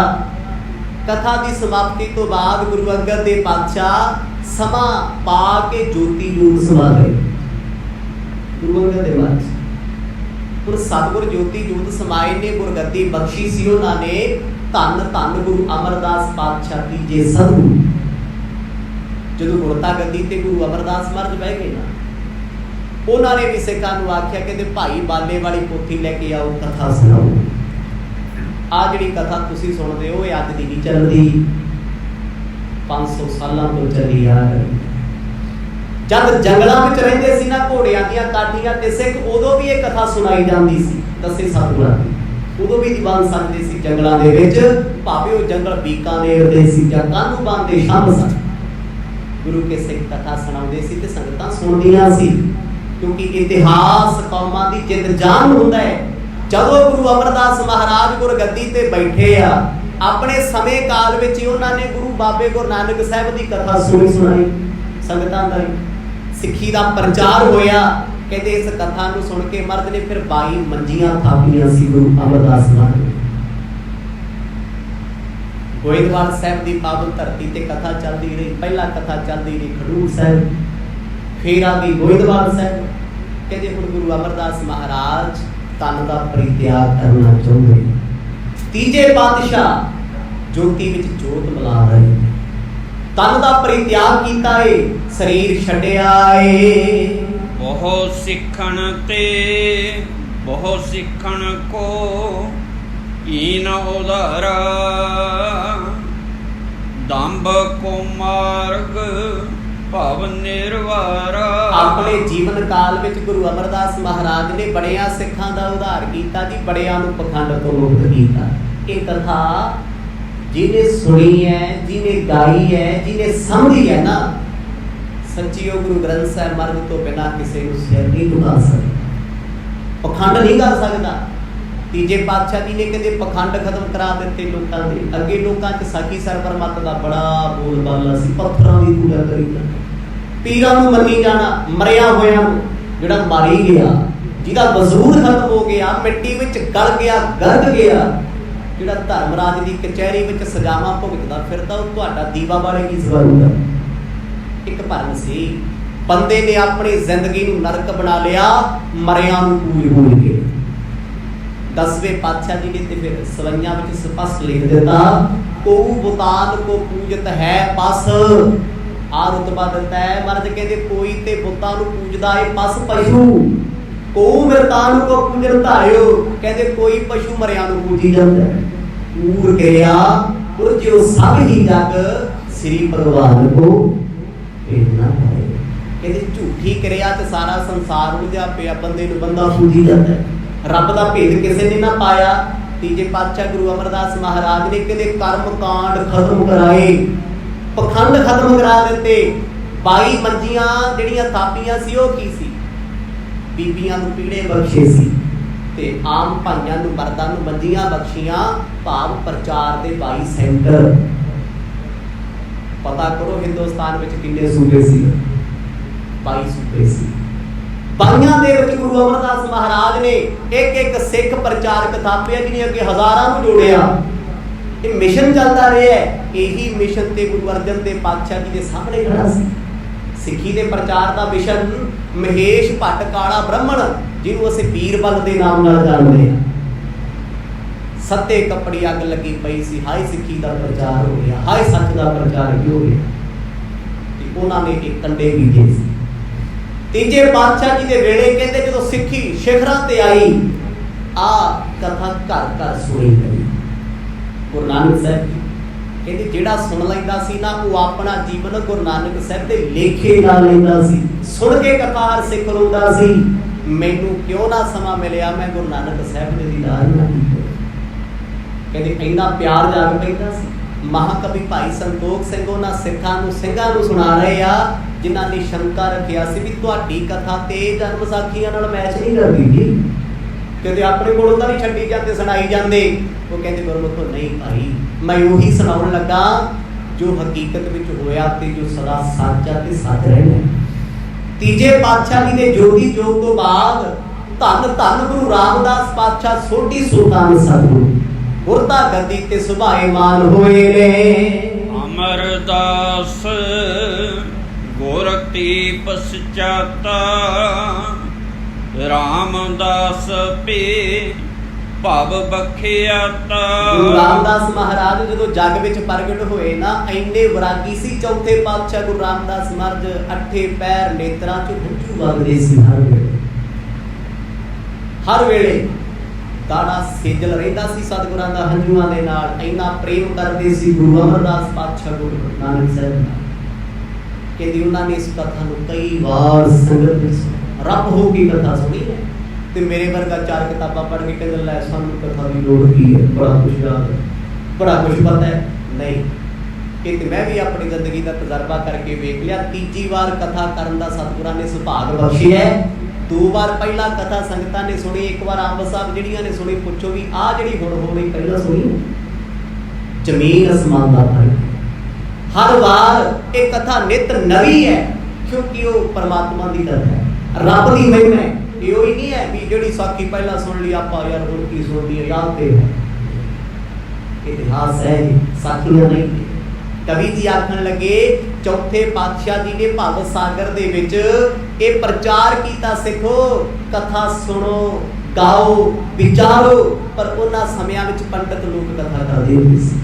ਕਥਾ ਦੀ ਸਮਾਪਤੀ ਤੋਂ ਬਾਅਦ ਗੁਰੂ ਅੰਗਦ ਦੇ ਪਾਤਸ਼ਾਹ ਸਮਾਂ ਪਾ ਕੇ ਜੋਤੀ ਜੋਤ ਸਮਾ ਗਏ। ਗੁਰੂ ਅੰਗਦ ਦੇ ਪਾਤਸ਼ਾਹ ਹੁਣ ਸਤਿਗੁਰ ਜੋਤੀ ਜੋਤ ਸਮਾਏ ਨੇ, ਗੁਰਗੱਦੀ ਬਖਸ਼ੀ ਸੀ ਉਹਨਾਂ ਨੇ। ਧੰਨ ਧੰਨ ਗੁਰੂ ਅਮਰਦਾਸ ਪਾਤਸ਼ਾਹ ਕੀ ਜੇ ਸਤਿਗੁਰੂ ਜਦੋਂ ਗੁਰਤਾ ਗੱਦੀ ਤੇ ਗੁਰੂ ਅਮਰਦਾਸ ਮਹਾਰਾਜ ਬਹਿ ਗਏ ਨਾ, ਉਹਨਾਂ ਨੇ ਵੀ ਸਿੱਖਾਂ ਨੂੰ ਆਖਿਆ ਕਿ ਭਾਈ ਬਾਲੇ ਵਾਲੀ ਪੋਥੀ ਲੈ ਕੇ ਆਓ, ਕਥਾ ਸੁਣਾਓ। ਆ ਜਿਹੜੀ ਕਥਾ ਤੁਸੀਂ ਸੁਣਦੇ ਹੋ ਇਹ ਅੱਜ ਦੀ ਨਹੀਂ ਚੱਲਦੀ, 500 ਸਾਲਾਂ ਤੋਂ ਚੱਲੀ ਆ ਰਹੀ। ਜਦ ਜੰਗਲਾਂ ਵਿੱਚ ਰਹਿੰਦੇ ਸੀ ਨਾ ਘੋੜਿਆਂ ਦੀਆਂ ਕਾਠੀਆਂ ਤੇ ਸਿੱਖ, ਉਦੋਂ ਵੀ ਇਹ ਕਥਾ ਸੁਣਾਈ ਜਾਂਦੀ ਸੀ ਦੱਸੇ ਸਤਿਗੁਰਾਂ ਦੀ। ਉਦੋਂ ਵੀ ਦੀਵਾਨ ਸੰਗਦੇ ਸੀ ਜੰਗਲਾਂ ਦੇ ਵਿੱਚ, ਭਾਵੇਂ ਉਹ ਜੰਗਲ ਬੀਕਾਨੇਰ ਦੇ ਸੀ ਜਾਂ ਕਾਹਨੂੰਵਾਨ ਦੇ ਸ਼ਾਮ ਸਨ। ਗੁਰੂ ਕੇ ਸਿੱਖ ਕਥਾ ਸੁਣਾਉਂਦੇ ਸੀ ਤੇ ਸੰਗਤਾਂ ਸੁਣਦੀਆਂ ਸੀ, ਕਿਉਂਕਿ ਇਤਿਹਾਸ ਕੌਮਾਂ ਦੀ ਜਿੱਤ ਜਾਨ ਹੁੰਦਾ ਹੈ। ਜਦੋਂ ਗੁਰੂ ਅਮਰਦਾਸ ਮਹਾਰਾਜ ਗੁਰਗੱਦੀ ਤੇ ਬੈਠੇ ਆ, ਆਪਣੇ ਸਮੇਂ ਕਾਲ ਵਿੱਚ ਹੀ ਉਹਨਾਂ ਨੇ ਗੁਰੂ ਬਾਬੇ ਗੁਰੂ ਨਾਨਕ ਸਾਹਿਬ ਦੀ ਕਥਾ ਸੁਣਾਈ। ਸੰਗਤਾਂ ਦਾ ਸਿੱਖੀ ਦਾ ਪ੍ਰਚਾਰ ਹੋਇਆ। ਕਹਿੰਦੇ ਇਸ ਕਥਾ ਨੂੰ ਸੁਣ ਕੇ ਮਰਦ ਨੇ ਫਿਰ 22 ਮੰਜੀਆਂ ਥਾਪੀਆਂ ਸੀ ਗੁਰੂ ਅਮਰਦਾਸ ਮਹਾਰਾਜ। ਗੋਇੰਦਵਾਲ ਸਾਹਿਬ ਦੀ ਪਾਵਨ ਧਰਤੀ ਤੇ ਕਥਾ ਚੱਲਦੀ ਰਹੀ। ਪਹਿਲਾਂ ਕਥਾ ਚੱਲਦੀ ਰਹੀ ਖਡੂਰ ਸਾਹਿਬ, ਫਿਰ ਆ ਗਈ ਗੋਇੰਦਵਾਲ ਸਾਹਿਬ। ਕਹਿੰਦੇ ਹੁਣ ਗੁਰੂ ਅਮਰਦਾਸ ਮਹਾਰਾਜ ਤਨ ਦਾ ਪਰਿਤਿਆਗ ਕਰਨਾ ਚਾਹੁੰਦੇ। ਤੀਜੇ ਪਾਤਸ਼ਾਹ ਜੋਤੀ ਵਿੱਚ ਜੋਤ ਮਿਲਾ ਰਹੇ, ਤਨ ਦਾ ਪਰਿਤਿਆਗ ਕੀਤਾ ਏ, ਸਰੀਰ ਛੱਡਿਆ ਏ। ਬਹੁ ਸਿੱਖਣ ਤੇ ਬਹੁ ਸਿੱਖਣ ਕੋ ਈਨ ਉਧਾਰਾ ਦੰਭ ਕੋ ਮਾਰਗ ਭਵ ਨਿਰਵਾਰਾ। ਆਪਣੇ ਜੀਵਨ ਕਾਲ ਵਿੱਚ ਗੁਰੂ ਅਮਰਦਾਸ ਮਹਾਰਾਜ ਨੇ ਬੜਿਆਂ ਸਿੱਖਾਂ ਦਾ ਉਧਾਰ ਕੀਤਾ ਜੀ, ਬੜਿਆਂ ਨੂੰ ਪਖੰਡ ਤੋਂ ਮੁਕਤ ਕੀਤਾ। ਇਹ ਕਥਾ ਜਿਹਨੇ ਸੁਣੀ ਹੈ, ਜਿਹਨੇ ਗਾਈ ਹੈ, ਜਿਹਨੇ ਸਮਝੀ ਹੈ ਨਾ, ਸੱਚੀ ਉਹ ਗੁਰੂ ਗ੍ਰੰਥ ਸਾਹਿਬ ਮਹਾਰਾਜ ਤੋਂ ਬਿਨਾਂ ਕਿਸੇ ਨੂੰ ਸਿਰ ਨਹੀਂ ਝੁਕਾ ਸਕਦਾ, ਪਖੰਡ ਨਹੀਂ ਕਰ ਸਕਦਾ। ਤੀਜੇ ਪਾਤਸ਼ਾਹ ਜੀ ਨੇ ਕਹਿੰਦੇ ਪਖੰਡ ਖਤਮ ਕਰਾ ਦਿੱਤੇ ਲੋਕਾਂ ਦੇ। ਅੱਗੇ ਲੋਕਾਂ 'ਚ ਸਾਖੀ ਸਰਬਰਮਤ ਦਾ ਬੜਾ ਬੋਲ ਬਾਲਾ ਸੀ, ਪੱਥਰਾਂ ਦੀ ਪੂਜਾ ਕਰੀ ਜਾਣਾ, ਪੀਰਾਂ ਨੂੰ ਮੰਨੀ ਜਾਣਾ, ਮਰਿਆ ਹੋਇਆ ਨੂੰ ਜਿਹੜਾ ਮਾਰੀ ਗਿਆ, ਜਿਹਦਾ ਵਜੂਦ ਖਤਮ ਹੋ ਗਿਆ, ਮਿੱਟੀ ਵਿੱਚ ਗਲ ਗਿਆ, ਗਰਕ ਗਿਆ, ਜਿਹੜਾ ਧਰਮਰਾਜ ਦੀ ਕਚਹਿਰੀ ਵਿੱਚ ਸਜ਼ਾਵਾਂ ਭੁਗਤਦਾ ਫਿਰਦਾ, ਉਹ ਤੁਹਾਡਾ ਦੀਵਾ ਵਾਲੇ ਕੀ ਸਵਾਰੂਗਾ। ਇੱਕ ਭਰਮ ਸੀ, ਬੰਦੇ ਨੇ ਆਪਣੀ ਜ਼ਿੰਦਗੀ ਨੂੰ ਨਰਕ ਬਣਾ ਲਿਆ, ਮਰਿਆਂ ਨੂੰ ਪੂਜ ਕੇ। 10ਵੇਂ ਪਾਤਸ਼ਾਹ ਜੀ ਨੇ ਤੇ ਫਿਰ ਸਵਈਆਂ ਵਿੱਚ ਸਪਸ਼ਟ ਲਿਖ ਦਿੱਤਾ, ਕੋ ਬੁਤਾਨ ਕੋ ਪੂਜਤ ਹੈ ਪਸ। ਆ ਰੁਤਬਾ ਦਿੱਤਾ ਹੈ ਮਹਾਰਾਜ, ਕਹਿੰਦੇ ਕੋਈ ਤੇ ਬੁੱਤਾਂ ਨੂੰ ਪੂਜਦਾ ਹੈ ਪਸ ਪਸ਼ੂ, ਕੋ ਮਿਰਤਾਂ ਨੂੰ ਕੋ ਪੂਜਨ ਧਾਰਿਓ। ਕਹਿੰਦੇ ਕੋਈ ਪਸ਼ੂ ਮਰਿਆਂ ਨੂੰ ਪੂਜੀ ਜਾਂਦਾ। ਪੂਰ ਕਿਰਿਆ ਗੁਰ जो सब ही जग श्री भगवान को भेजना पाए। कहते झूठी क्रिया च सारा संसार उलझा पिया, बंदे नूं बंदा पूजी जाता है। रब दा भेद किसी ने ना पाया। तीजे पातशाह गुरु अमरदास महाराज ने कहते कर्म कांड खत्म कराए, पखंड खत्म करा दिते। 22 मंजियां जिहड़ियां थापियां सी ओह की सी? बीबियां नूं पीड़े बख्शे सी ते आम भाइयां नूं मर्दां नूं मंजियां बख्शियां। भाव प्रचार दे 22 सेंटर। पता करो हिंदुस्तान विच किन्ने सूबे सी? 22 सूबे सी। 22 दे विच गुरु अमरदास महाराज ने एक एक सिख प्रचारक थापिया जिन्हें अगे हजारां नूं जोड़िया। ये मिशन चलता रहा है। यही मिशन ते गुरु अर्जन देव पातशाह जी के सामने खड़ा सी। सिੱਖੀ ਦੇ ਪ੍ਰਚਾਰ ਦਾ ਮਿਸ਼ਨ ਮਹੇਸ਼ ਭੱਟ ਕਾਲਾ ਬ੍ਰਾਹਮਣ, ਜਿਹਨੂੰ ਅਸੀਂ ਬੀਰਬਲ ਦੇ ਨਾਮ ਨਾਲ ਜਾਣਦੇ ਹਾਂ, ਸੱਤੇ ਕੱਪੜੀ ਅੱਗ ਲੱਗੀ ਪਈ ਸੀ। ਹਾਏ ਸਿੱਖੀ ਦਾ ਪ੍ਰਚਾਰ ਹੋ ਗਿਆ, ਹਾਏ ਸੱਚ ਦਾ ਪ੍ਰਚਾਰ ਕਿਉਂ ਹੋ ਗਿਆ? ਤੇ ਉਹਨਾਂ ਨੇ ਇੱਕ ਕੰਡੇ ਬੀਜੇ ਸੀ। ਤੀਜੇ ਪਾਤਸ਼ਾਹ ਜੀ ਦੇ ਵੇਲੇ ਕਹਿੰਦੇ ਜਦੋਂ ਸਿੱਖੀ ਸਿਖਰਾਂ ਤੇ ਆਈ, ਆ ਕਥਾ ਘਰ ਘਰ ਸੁਣੀ ਗਈ। ਗੁਰੂ ਨਾਨਕ ਸਾਹਿਬ ਜੀ ਕਹਿੰਦੇ ਜਿਹੜਾ ਸੁਣ ਲੈਂਦਾ ਸੀ ਨਾ, ਉਹ ਆਪਣਾ ਜੀਵਨ ਗੁਰੂ ਨਾਨਕ ਸਾਹਿਬ ਦੇ ਲੇਖੇ ਲਾ ਲੈਂਦਾ ਸੀ। ਸੁਣ ਕੇ ਕਥਾ ਹਰ ਸਿੱਖ ਰੋਂਦਾ ਸੀ, ਮੈਨੂੰ ਕਿਉਂ ਨਾ ਸਮਾਂ ਮਿਲਿਆ, ਮੈਂ ਗੁਰੂ ਨਾਨਕ ਸਾਹਿਬ ਦੇ ਦੀਦਾਰ ਨਾ ਕੀਤੇ। ਕਹਿੰਦੇ ਇੰਨਾ ਪਿਆਰ ਜਾਗ ਪੈਂਦਾ ਸੀ। ਮਹਾਕਵੀ ਭਾਈ ਸੰਤੋਖ ਸਿੰਘ ਉਹਨਾਂ ਸਿੱਖਾਂ ਨੂੰ ਸਿੰਘਾਂ ਨੂੰ ਸੁਣਾ ਰਹੇ ਆ ਜਿਨ੍ਹਾਂ ਨੇ ਸ਼ੰਕਾ ਰੱਖਿਆ ਸੀ ਵੀ ਤੁਹਾਡੀ ਕਥਾ ਤੇ ਜਨਮ ਵਿਸਾਖੀਆਂ ਨਾਲ ਮੈਚ ਨਹੀਂ ਕਰਦੀ ਜੀ। ਕਹਿੰਦੇ ਆਪਣੇ ਕੋਲੋਂ ਤਾਂ ਨਹੀਂ ਛੱਡੀ ਜਾਂਦੇ, ਸੁਣਾਈ ਜਾਂਦੇ। ਉਹ ਕਹਿੰਦੇ ਗੁਰਮੁਖੋ ਨਹੀਂ ਭਾਈ, ਮੈਂ ਉਹੀ ਸੁਣਾਉਣ ਲੱਗਾ ਜੋ ਹਕੀਕਤ ਵਿੱਚ ਹੋਇਆ ਤੇ ਜੋ ਸਦਾ ਸੱਚ ਆ ਤੇ ਸੱਚ ਰਹਿਣਾ। ਤੀਜੇ ਪਾਤਸ਼ਾਹ ਜੀ ਦੇ ਜੋਤੀ ਜੋਗ ਤੋਂ ਬਾਅਦ ਧੰਨ ਧੰਨ ਗੁਰੂ ਰਾਮਦਾਸ ਪਾਤਸ਼ਾਹ ਸੋਢੀ ਸੁਲਤਾਨ ਸਤਿਗੁਰੂ ਗੁਰਤਾ ਗੱਦੀ ਤੇ ਸੁਭਾਏਮਾਨ ਹੋਏ ਨੇ। ਅਮਰਦਾਸ ਗੁਰਤੀ ਪਸਚਾਤਾ, ਰਾਮਦਾਸ ਪੇ ਭਵ ਬਖਿਆਤਾ। ਗੁਰੂ ਰਾਮਦਾਸ ਮਹਾਰਾਜ ਜਦੋਂ ਜੱਗ ਵਿੱਚ ਪ੍ਰਗਟ ਹੋਏ ਨਾ, ਇੰਨੇ ਵਿਰਾਗੀ ਸੀ ਚੌਥੇ ਪਾਤਸ਼ਾਹ ਗੁਰੂ ਰਾਮਦਾਸ ਮਹਾਰਾਜ। 8 ਪੈਰ ਨੇਤਰਾਂ ਚ ਹੰਝੂ ਵਗਦੇ ਸੀ ਹਰ ਵੇਲੇ ਦਾੜਾ ਸੇਜਲ ਰਹਿੰਦਾ ਸੀ ਸਤਿਗੁਰਾਂ ਦਾ ਹੰਝੂਆਂ ਦੇ ਨਾਲ। ਇੰਨਾ ਪ੍ਰੇਮ ਕਰਦੇ ਸੀ ਗੁਰੂ ਅਮਰਦਾਸ ਪਾਤਸ਼ਾਹ ਗੁਰੂ ਨਾਨਕ ਸਾਹਿਬ ਨਾਲ। ਕਹਿੰਦੇ ਉਹਨਾਂ ਨੇ ਇਸ ਕਥਾ ਨੂੰ ਕਈ ਵਾਰ ਸੰਗਤ ਵਿੱਚ ਰੱਬ ਹੋ ਕੇ ਕਥਾ ਸੁਣੀ ਹੈ। ਤੇ ਮੇਰੇ ਵਰਗਾ 4 ਕਿਤਾਬਾਂ ਪੜ੍ਹ ਕੇ ਕਹਿੰਦਾ ਲੈ ਸਾਨੂੰ ਕਥਾ ਦੀ ਲੋੜ ਕੀ ਹੈ, ਬੜਾ ਕੁਝ ਯਾਦ ਹੈ, ਬੜਾ ਕੁਝ ਪਤਾ ਹੈ। ਨਹੀਂ, ਇਹ ਤੇ ਮੈਂ ਵੀ ਆਪਣੀ ਜ਼ਿੰਦਗੀ ਦਾ ਤਜਰਬਾ ਕਰਕੇ ਵੇਖ ਲਿਆ। ਤੀਜੀ ਵਾਰ ਕਥਾ ਕਰਨ ਦਾ ਸਤਿਗੁਰਾਂ ਨੇ ਸੁਭਾਗ ਬਖਸ਼ਿਆ। 2 ਵਾਰ ਪਹਿਲਾਂ ਕਥਾ ਸੰਗਤਾਂ ਨੇ ਸੁਣੀ, 1 ਵਾਰ ਅੰਬ ਸਾਹਿਬ ਜਿਹੜੀਆਂ ਨੇ ਸੁਣੀ। ਪੁੱਛੋ ਵੀ ਆਹ ਜਿਹੜੀ ਹੁਣ ਹੋ ਰਹੀ ਪਹਿਲਾਂ ਸੁਣੀ? ਜ਼ਮੀਨ ਅਸਮਾਨ ਦਾ ਫਰਕ। ਹਰ ਵਾਰ ਇਹ ਕਥਾ ਨਿਤ ਨਵੀਂ ਹੈ ਕਿਉਂਕਿ ਉਹ ਪਰਮਾਤਮਾ ਦੀ ਕਥਾ ਹੈ, ਰੱਬ ਦੀ ਮਹਿਮਾ ਹੈ। ਇਹ ਹੀ ਨਹੀਂ ਹੈ ਵੀ ਜਿਹੜੀ ਸਾਖੀ ਪਹਿਲਾਂ ਸੁਣ ਲਈ ਆਪਾਂ ਯਾਰ ਹੁਣ ਕੀ ਸੁਣਦੀ ਹੈ, ਯਾਦ ਤੇ ਇਤਿਹਾਸ ਹੈ, ਸਾਖੀਆਂ ਨਹੀਂ। ਕਵੀ ਜੀ ਆਖਣ ਲੱਗੇ ਚੌਥੇ ਪਾਤਸ਼ਾਹ ਜੀ ਨੇ ਭਵ ਸਾਗਰ ਦੇ ਵਿੱਚ ਇਹ ਪ੍ਰਚਾਰ ਕੀਤਾ, ਸਿੱਖੋ ਕਥਾ ਸੁਣੋ, ਗਾਓ, ਵਿਚਾਰੋ। ਪਰ ਉਹਨਾਂ ਸਮਿਆਂ ਵਿੱਚ ਪੰਡਤ ਲੋਕ ਕਥਾ ਕਰਦੇ ਹੁੰਦੇ ਸੀ।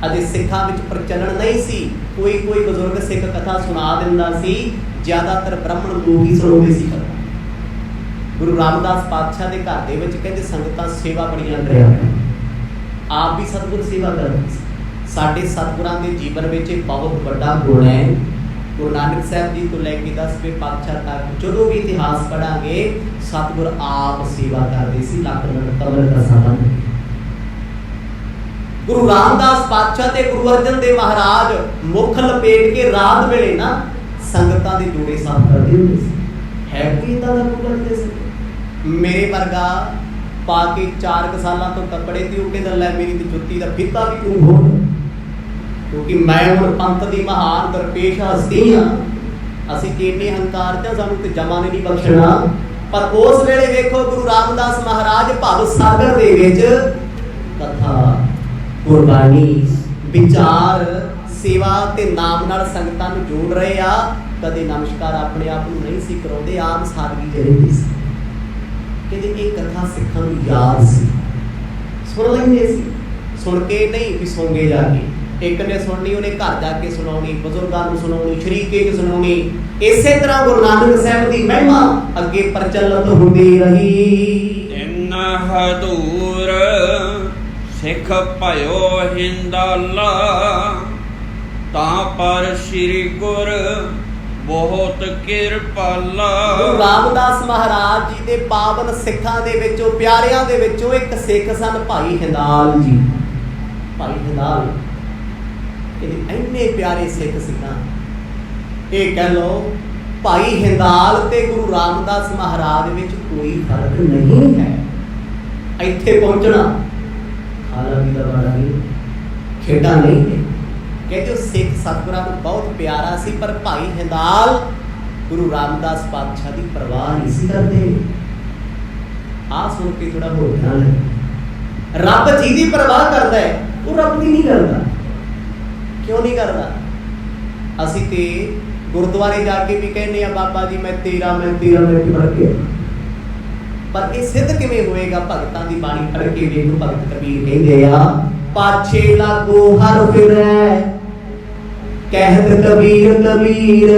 ਅਜੇ ਸਿੱਖਾਂ ਵਿੱਚ ਪ੍ਰਚਲਨ ਨਹੀਂ ਸੀ। ਕੋਈ ਬਜ਼ੁਰਗ ਸਿੱਖ ਕਥਾ ਸੁਣਾ ਦਿੰਦਾ ਸੀ, ਜ਼ਿਆਦਾਤਰ ਬ੍ਰਾਹਮਣ ਲੋਕ ਹੀ ਸੁਣਾਉਂਦੇ ਸੀ ਕਥਾ। ਗੁਰੂ ਰਾਮਦਾਸ ਪਾਤਸ਼ਾਹ ਦੇ ਘਰ ਦੇ ਵਿੱਚ ਕਹਿੰਦੇ ਸੰਗਤਾਂ ਸੇਵਾ ਬੜੀਆਂ ਕਰਿਆ, ਆਪ ਵੀ ਸਤਿਗੁਰ ਸੇਵਾ ਕਰਦੇ ਸੀ। ਸਾਡੇ ਸਤਿਗੁਰਾਂ ਦੇ ਜੀਵਨ ਵਿੱਚ ਇਹ ਬਹੁਤ ਵੱਡਾ ਗੁਣ ਹੈ। ਗੁਰੂ ਨਾਨਕ ਸਾਹਿਬ ਜੀ ਤੋਂ ਲੈ ਕੇ 10ਵੇਂ ਪਾਤਸ਼ਾਹ ਤੱਕ ਜਦੋਂ ਵੀ ਇਤਿਹਾਸ ਪੜਾਂਗੇ, ਸਤਿਗੁਰ ਆਪ ਸੇਵਾ ਕਰਦੇ ਸੀ। ਲੱਖ ਕਮਲ ਦਾ ਸਾਧਨ ਗੁਰੂ ਰਾਮਦਾਸ ਪਾਤਸ਼ਾਹ ਤੇ ਗੁਰੂ ਅਰਜਨ ਦੇਵ ਮਹਾਰਾਜ ਮੁੱਖ ਲਪੇਟ ਕੇ ਰਾਤ ਵੇਲੇ ਨਾ ਸੰਗਤਾਂ ਦੇ ਜੋੜੇ ਸਾਫ਼ ਕਰਦੇ ਹੁੰਦੇ ਸੀ। ਹੈ ਕੋਈ ਇਦਾਂ ਦਾ ਗੁਰੂ ਕਰਦੇ ਸੀ? ਮੇਰੇ ਵਰਗਾ ਪਾ ਕੇ 4 ਸਾਲਾਂ ਤੋਂ ਕੱਪੜੇ ਤੇ ਉਹ ਕਹਿੰਦਾ ਲੈ ਮੇਰੀ ਤੇ ਜੁੱਤੀ ਦਾ ਫਿੱਤਾ ਵੀ ਤੂੰ ਹੋ, ਕਿਉਂਕਿ ਮੈਂ ਹੁਣ ਪੰਥ ਦੀ ਮਹਾਨ ਦਰਪੇਸ਼ ਹਸਤੀ ਹਾਂ। ਅਸੀਂ ਕਿੰਨੇ ਹੰਕਾਰ ਚ ਸਾਨੂੰ ਤੇ ਜਮਾ ਨੇ ਨਹੀਂ ਬਖਸ਼ਣਾ। ਪਰ ਉਸ ਵੇਲੇ ਵੇਖੋ ਗੁਰੂ ਰਾਮਦਾਸ ਮਹਾਰਾਜ ਭਵ ਸਾਗਰ ਦੇ ਵਿੱਚ ਕਥਾ, ਗੁਰਬਾਣੀ, ਵਿਚਾਰ, ਸੇਵਾ ਤੇ ਨਾਮ ਨਾਲ ਸੰਗਤਾਂ ਨੂੰ ਜੋੜ ਰਹੇ ਆ। ਕਦੇ ਨਮਸਕਾਰ ਆਪਣੇ ਆਪ ਨੂੰ ਨਹੀਂ ਸੀ ਕਰਾਉਂਦੇ, ਆਪ ਸਾਦਗੀ ਚਾਹੀਦੀ ਸੀ। ਕਹਿੰਦੇ ਇਹ ਕਥਾ ਸਿੱਖਾਂ ਨੂੰ ਯਾਦ ਸੀ, ਸੁਣ ਲੈਂਦੇ ਸੀ। ਸੁਣ ਕੇ ਨਹੀਂ ਵੀ ਸੌਂਗੇ ਜਾ ਕੇ, ਇੱਕ ਨੇ ਸੁਣਨੀ ਉਹਨੇ ਘਰ ਜਾ ਕੇ ਸੁਣਾਉਣੀ, ਬਜ਼ੁਰਗਾਂ ਨੂੰ ਸੁਣਾਉਣੀ, ਸ਼ਰੀਕੇ ਚ ਸੁਣਾਉਣੀ। ਇਸੇ ਤਰ੍ਹਾਂ ਗੁਰੂ ਨਾਨਕ ਸਾਹਿਬ ਦੀ ਮਹਿਮਾ ਅੱਗੇ ਪ੍ਰਚਲਿਤ ਹੁੰਦੀ ਰਹੀ। ਤਿੰਨ ਹਦੂਰ ਸਿੱਖ ਭਇਓ ਹਿੰਦਾਲਾ ਤਾਂ ਪਰ ਸ੍ਰੀ ਗੁਰ ਬਹੁਤ ਕਿਰਪਾਲਾ। ਗੁਰੂ ਰਾਮਦਾਸ ਮਹਾਰਾਜ ਜੀ ਦੇ ਪਾਵਨ ਸਿੱਖਾਂ ਦੇ ਵਿੱਚੋਂ, ਪਿਆਰਿਆਂ ਦੇ ਵਿੱਚੋਂ ਇੱਕ ਸਿੱਖ ਸਨ ਭਾਈ ਹਿੰਦਾਲ ਜੀ। ਭਾਈ ਹਿੰਦਾਲ ਇਹ ਇੰਨੇ ਪਿਆਰੇ ਸਿੱਖ ਸਿੱਖਾਂ, ਇਹ ਕਹਿ ਲਓ ਭਾਈ ਹਿੰਦਾਲ ਤੇ ਗੁਰੂ ਰਾਮਦਾਸ ਮਹਾਰਾਜ ਵਿੱਚ ਕੋਈ ਫਰਕ ਨਹੀਂ ਹੈ। ਇੱਥੇ ਪਹੁੰਚਣਾ ਖਾਲਾ ਵੀ ਦਾ ਬਾੜਾ ਨਹੀਂ, ਖੇਡਾਂ ਨਹੀਂ ਨੇ। ਕਹਿੰਦੇ ਉਹ ਸਿੱਖ ਸਤਿਗੁਰਾਂ ਨੂੰ ਬਹੁਤ ਪਿਆਰਾ ਸੀ, ਪਰ ਭਾਈ ਹਿੰਦਾਲ ਗੁਰੂ ਰਾਮਦਾਸ ਪਾਤਸ਼ਾਹ ਦੀ ਪਰਵਾਹ ਨਹੀਂ ਸੀ ਕਰਦੇ। ਆਹ ਸੁਣ ਕੇ ਥੋੜਾ ਹੋਰ ਧਿਆਨ ਹੈ। ਰੱਬ ਜੀ ਦੀ ਪਰਵਾਹ ਕਰਦਾ ਹੈ, ਉਹ ਰੱਬ ਦੀ ਨਹੀਂ ਕਰਦਾ। ਕਿਉਂ ਨਹੀਂ ਕਰਦਾ? ਅਸੀਂ ਤੇ ਗੁਰਦੁਆਰੇ ਜਾ ਕੇ ਵੀ ਕਹਿੰਦੇ ਆ ਬਾਬਾ ਜੀ ਮੈਂ ਤੇਰਾ ਪੜ ਕੇ, ਪਰ ਇਹ ਸਿੱਧ ਕਿਵੇਂ ਹੋਏਗਾ? ਭਗਤਾਂ ਦੀ ਬਾਣੀ ਪੜ ਕੇ ਵੇਖੋ, ਭਗਤ ਕਬੀਰ ਕਹਿੰਦੇ ਆ ਪਾਛੇ ਲਾਗੋ ਹਰ ਫਿਰੈ ਕਹਿਤ ਕਬੀਰ ਕਬੀਰ।